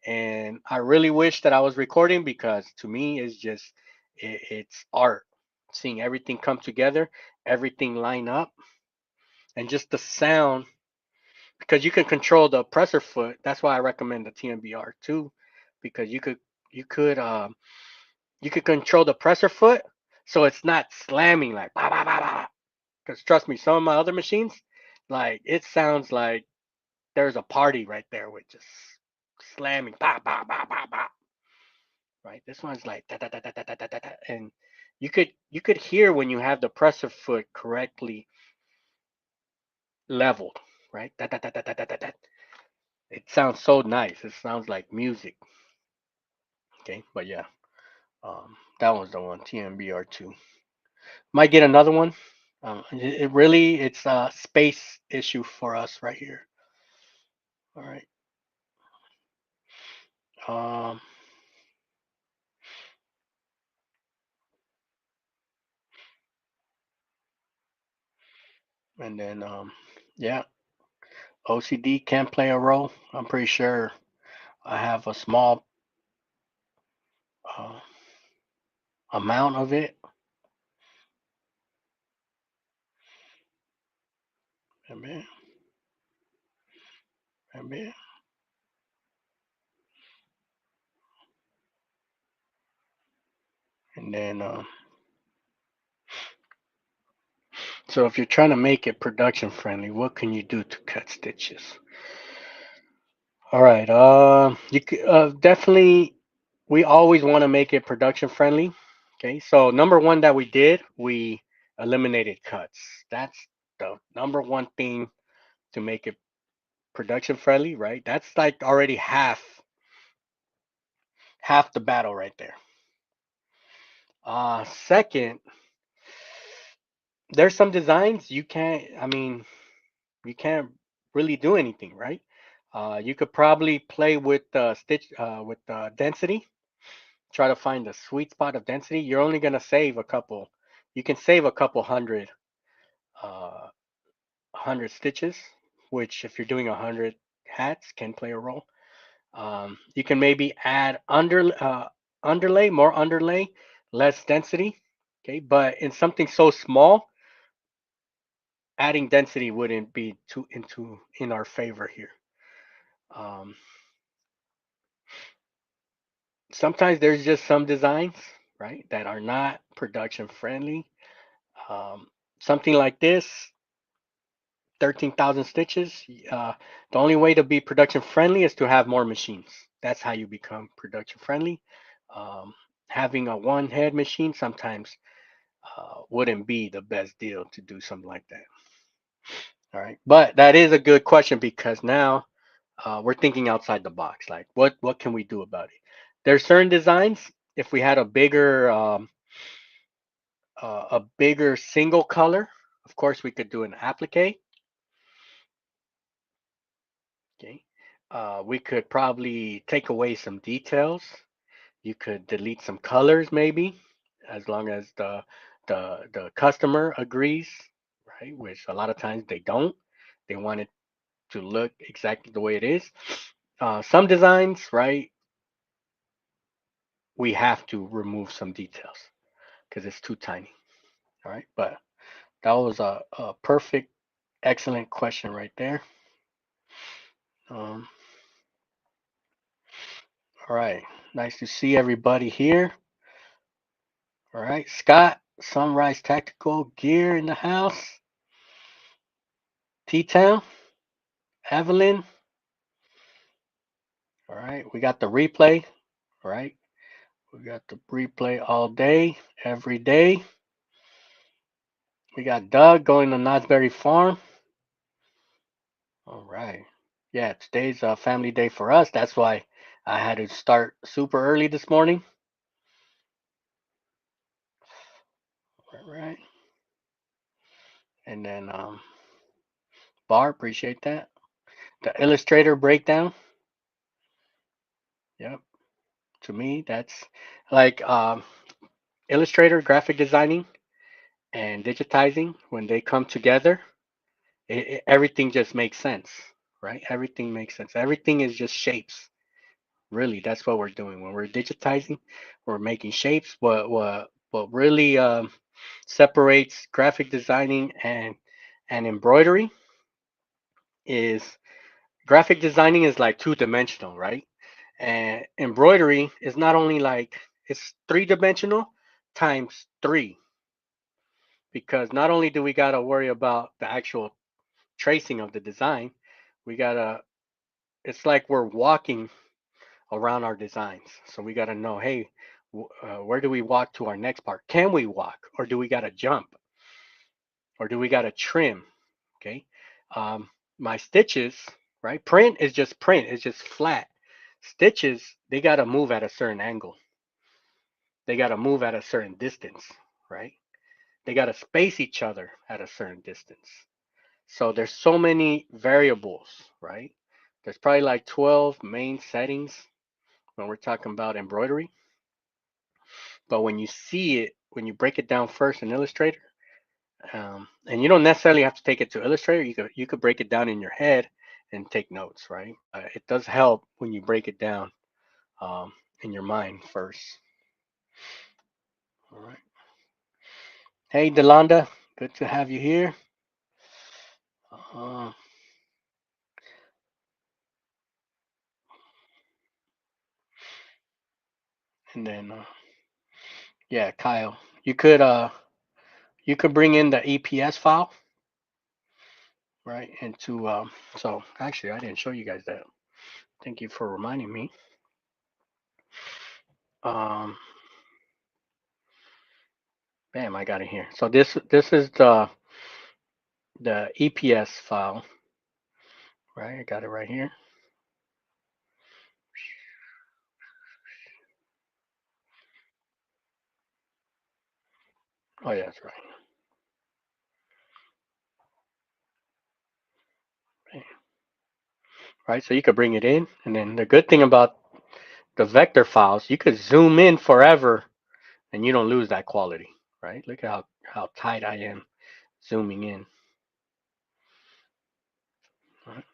and I really wish that I was recording because to me, it's art, seeing everything come together, everything line up, and just the sound because you can control the presser foot. That's why I recommend the TMBR too, because you could um you could control the presser foot so it's not slamming like bah, bah, bah, bah. Because trust me, some of my other machines, like it sounds like there's a party right there with just slamming bah, bah, bah, bah, bah. Right, this one's like da, da, da, da, da, da, da, da, and you could hear when you have the presser foot correctly leveled, right? Da, da, da, da, da, da, da, da. It sounds so nice. It sounds like music. Okay, but yeah, that was the one TMBR2. Might get another one. It really it's a space issue for us right here. All right. Um, and then yeah, OCD can play a role. I'm pretty sure I have a small uh, amount of it. Amen. Amen. And then, so if you're trying to make it production friendly, what can you do to cut stitches? All right, you definitely, we always want to make it production friendly. Okay, so number one that we did, we eliminated cuts. That's the number one thing to make it production friendly, right? That's like already half the battle right there. Second, there's some designs you can't, I mean, you can't really do anything, right? You could probably play with stitch with density, try to find the sweet spot of density. You're only gonna save a couple. You can save a couple uh, hundred stitches, which if you're doing 100 hats can play a role. You can maybe add underlay, more underlay, less density. Okay, but in something so small, adding density wouldn't be too in our favor here. Um, Sometimes there's just some designs, right, that are not production friendly. Um, Something like this, 13,000 stitches. The only way to be production friendly is to have more machines. That's how you become production friendly. Um, Having a one head machine sometimes wouldn't be the best deal to do something like that. All right, but that is a good question because now we're thinking outside the box. Like, what can we do about it? There's certain designs. If we had a bigger single color, of course we could do an applique. Okay, we could probably take away some details. You could delete some colors, maybe, as long as the customer agrees, right? Which a lot of times they don't. They want it to look exactly the way it is. Some designs, right, we have to remove some details because it's too tiny. All right, but that was a perfect, excellent question right there. Um, all right, nice to see everybody here. All right, Scott, Sunrise Tactical Gear in the house. T-Town, Evelyn. All right, we got the replay. All right, we got the replay all day, every day. We got Doug going to Knott's Berry Farm. All right. Yeah, today's a family day for us. That's why I had to start super early this morning. All right. And then Bar, appreciate that. The Illustrator breakdown. Yep. To me, that's like Illustrator, graphic designing, and digitizing. When they come together, everything just makes sense, right? Everything makes sense. Everything is just shapes. Really, that's what we're doing when we're digitizing. We're making shapes. What really separates graphic designing and embroidery is graphic designing is like two-dimensional, right? And embroidery is not only like it's three-dimensional times three because not only do we gotta worry about the actual tracing of the design, we gotta it's like we're walking around our designs. So we gotta know, hey, where do we walk to our next part? Can we walk, or do we gotta jump, or do we gotta trim? Okay, um, my stitches, right? Print is just print; it's just flat. Stitches, they gotta move at a certain angle. They gotta move at a certain distance, right? They gotta space each other at a certain distance. So there's so many variables, right? There's probably like 12 main settings when we're talking about embroidery. But when you see it, when you break it down first in Illustrator, and you don't necessarily have to take it to Illustrator, you could break it down in your head and take notes, right? It does help when you break it down um, in your mind first. All right. Hey, Delonda, good to have you here. Uh, and then, Yeah, Kyle. You could bring in the EPS file, right? Into so actually I didn't show you guys that. Thank you for reminding me. Um, bam, I got it here. So this is the EPS file, right? I got it right here. Oh yeah, that's right. Right, so you could bring it in, and then the good thing about the vector files, you could zoom in forever, and you don't lose that quality, right? Look at how tight I am zooming in. Right?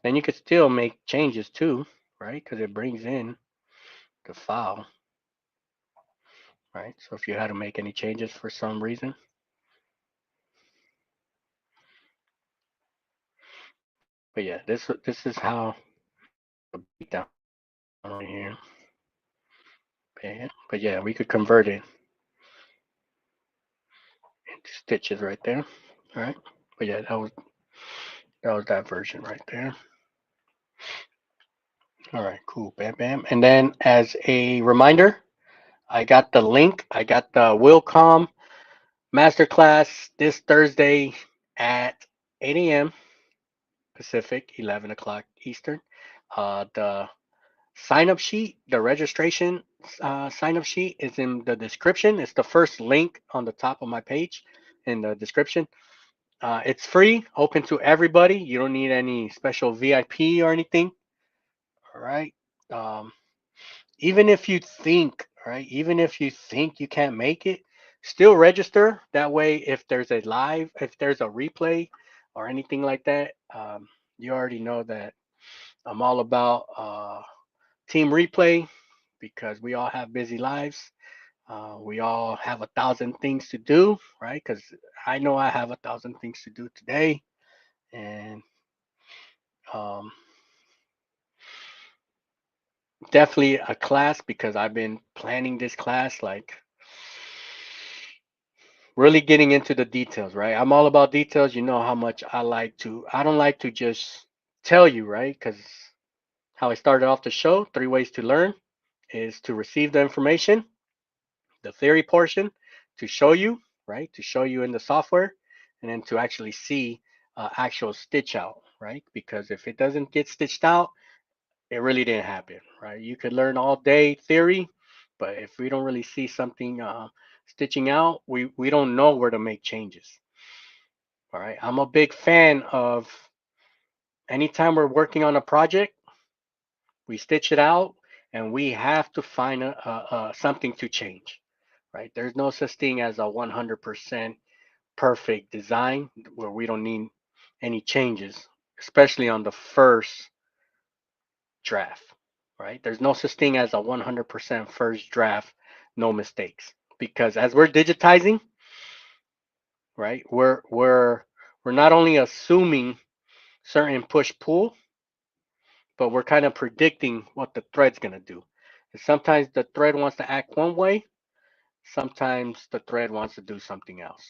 Then you could still make changes too, right? Because it brings in the file, right? So if you had to make any changes for some reason, but yeah, this is how the breakdown right here. But yeah, we could convert it into stitches right there. All right. But yeah, that was that version right there. All right, cool, bam, bam. And then as a reminder, I got the link. I got the Wilcom masterclass this Thursday at 8 a.m. Pacific, 11 o'clock Eastern. The sign up sheet, the registration sign up sheet is in the description. It's the first link on the top of my page in the description. It's free, open to everybody. You don't need any special VIP or anything. All right. Um, even if you think, right, even if you think you can't make it, still register. That way, if there's a replay or anything like that, you already know that I'm all about team replay because we all have busy lives. We all have 1,000 things to do, right? Because I know I have 1,000 things to do today, and um, definitely a class because I've been planning this class like really getting into the details, right? I'm all about details. You know how much I don't like to just tell you, right? Because how I started off the show, 3 ways to learn is to receive the information, the theory portion, to show you, right? To show you in the software, and then to actually see actual stitch out, right? Because if it doesn't get stitched out, it really didn't happen, right? You could learn all day theory, but if we don't really see something stitching out, we don't know where to make changes. All right. I'm a big fan of anytime we're working on a project, we stitch it out and we have to find something to change, right? There's no such thing as a 100% perfect design where we don't need any changes, especially on the first draft, right? There's no such thing as a 100% first draft, no mistakes. Because as we're digitizing, right, we're not only assuming certain push pull, but we're kind of predicting what the thread's gonna do. And sometimes the thread wants to act one way, sometimes the thread wants to do something else.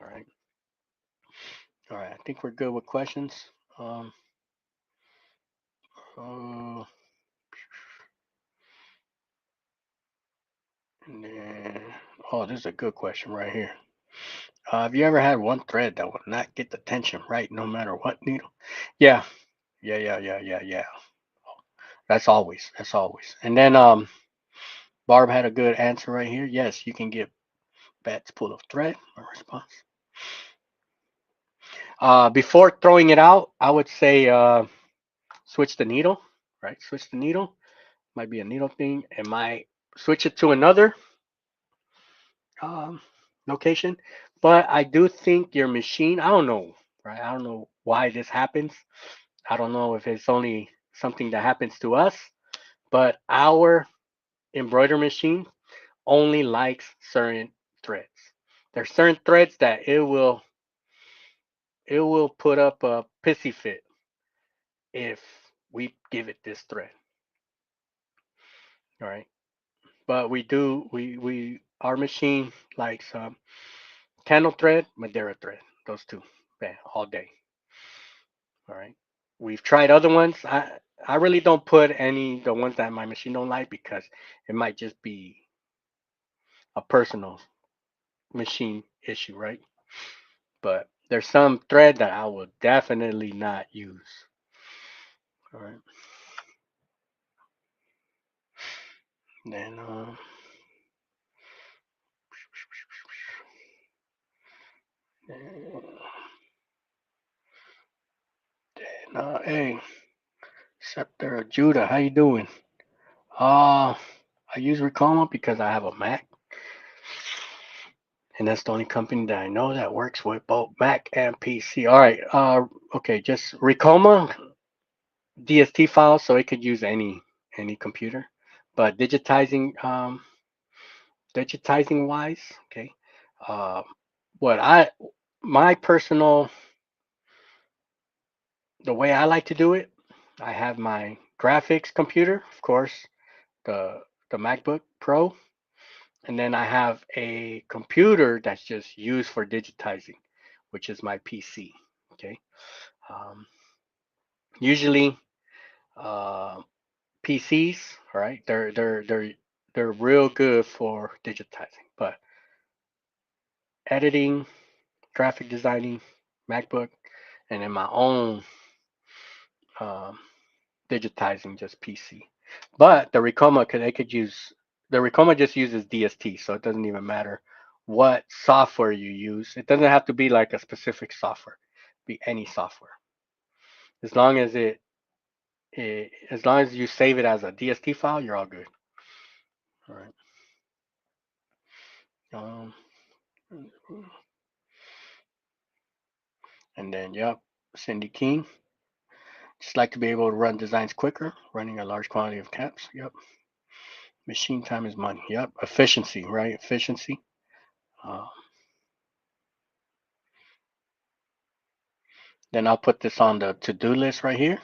All right. All right. I think we're good with questions. Um, uh, and then, oh, this is a good question right here. Have you ever had one thread that would not get the tension right no matter what needle? Yeah, yeah. That's always. And then Barb had a good answer right here. Yes, you can get bad pull of thread. My response. Before throwing it out, I would say switch the needle, right? Switch the needle. Might be a needle thing. It might switch it to another um, location. But I do think your machine, I don't know, right? I don't know why this happens. I don't know if it's only something that happens to us, but our embroidery machine only likes certain threads. There's certain threads that it will put up a pissy fit if we give it this thread. All right. but our machine likes candle thread, Madeira thread. Those two, yeah, all day. All right. We've tried other ones. I really don't put the ones that my machine don't like because it might just be a personal machine issue, right? But there's some thread that I will definitely not use. All right. Then hey, Scepter of Judah, how you doing? I use Recoma because I have a Mac, and that's the only company that I know that works with both Mac and PC. All right. Okay, just Recoma DST files, so it could use any computer. But digitizing wise, okay. Uh, what I my personal the way I like to do it, I have my graphics computer, of course, the MacBook Pro, and then I have a computer that's just used for digitizing, which is my PC. Okay. Um, Usually, uh, PCs, all right, they're real good for digitizing, but editing, graphic designing, MacBook, and then my own um, digitizing just PC. But the Recoma the Recoma just uses DST, so it doesn't even matter what software you use. It doesn't have to be like a specific software, be any software. As long as as long as you save it as a DST file, you're all good. All right. Um, and then yep, Cindy King. Just like to be able to run designs quicker, running a large quantity of caps. Yep. Machine time is money. Yep. Efficiency, right? Efficiency. Uh, then I'll put this on the to-do list right here.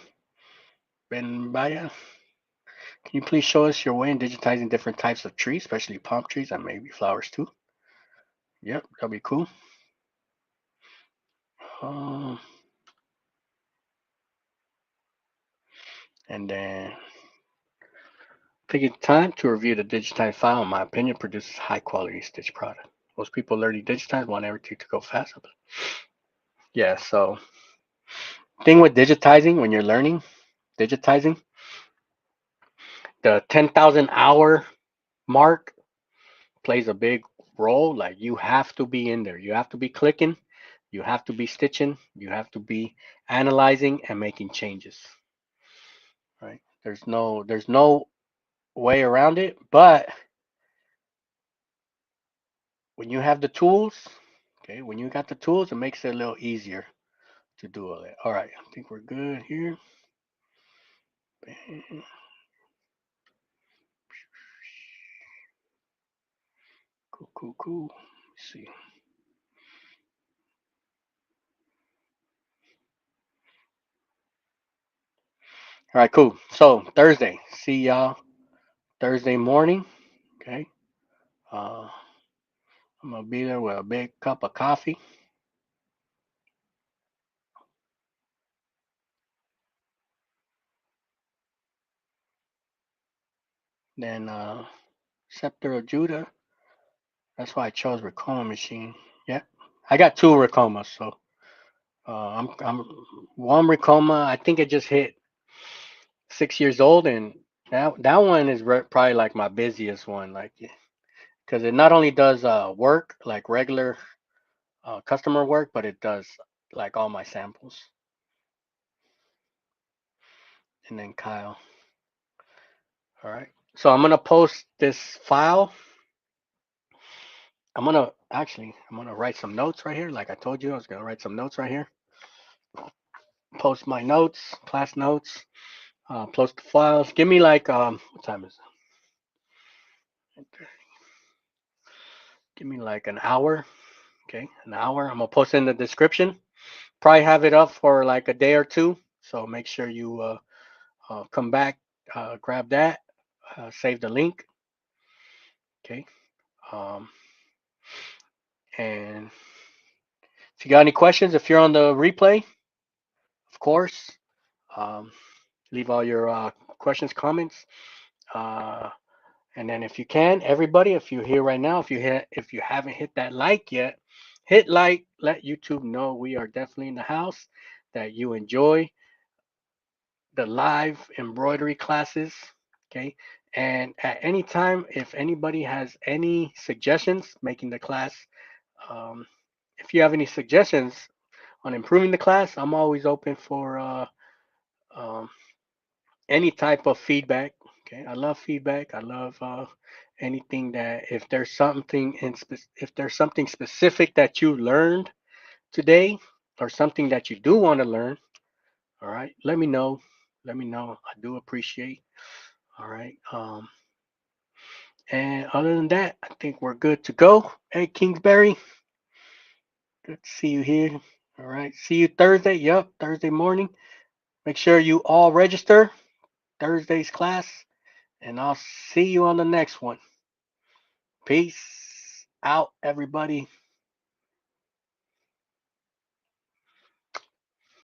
Ben Baya, can you please show us your way in digitizing different types of trees, especially palm trees and maybe flowers too? Yep, that'll be cool. Uh, and then taking time to review the digitized file, in my opinion, produces high quality stitch product. Most people learning digitize want everything to go fast. Yeah, so thing with digitizing when you're learning digitizing, the 10,000 hour mark plays a big role. Like you have to be in there. You have to be clicking. You have to be stitching. You have to be analyzing and making changes. Right? There's no way around it. But when you have the tools, okay, when you got the tools, it makes it a little easier to do all that. All right, I think we're good here. Cool, cool, cool. Let's see. All right, cool. So Thursday, see y'all Thursday morning. Okay. Uh, I'm gonna be there with a big cup of coffee. Then Scepter of Judah. That's why I chose Racoma machine. Yeah, I got two Racomas, so I'm one Racoma. I think it just hit 6 years old, and that one is probably like my busiest one, like because it not only does work like regular customer work, but it does like all my samples. And then Kyle. All right. So I'm gonna post this file. I'm gonna write some notes right here. Like I told you, I was gonna write some notes right here. Post my notes, class notes. Post the files. Give me like what time is it? Give me like an hour. Okay, an hour. I'm gonna post it in the description. Probably have it up for like a day or two. So make sure you come back, grab that, save the link, Okay. And if you got any questions, if you're on the replay, of course, um, leave all your questions, comments. And then if you can, everybody, if you're here right now, if you haven't hit that like yet, hit like. Let YouTube know we are definitely in the house. That you enjoy the live embroidery classes. Okay. And at any time, if anybody has any suggestions making the class, um, if you have any suggestions on improving the class, I'm always open for um, any type of feedback. Okay, I love feedback. I love anything that if there's something specific that you learned today or something that you do want to learn, all right, let me know. Let me know. I do appreciate. All right. And other than that, I think we're good to go. Hey, Kingsbury, good to see you here. All right. See you Thursday. Yep, Thursday morning. Make sure you all register Thursday's class, and I'll see you on the next one. Peace out, everybody.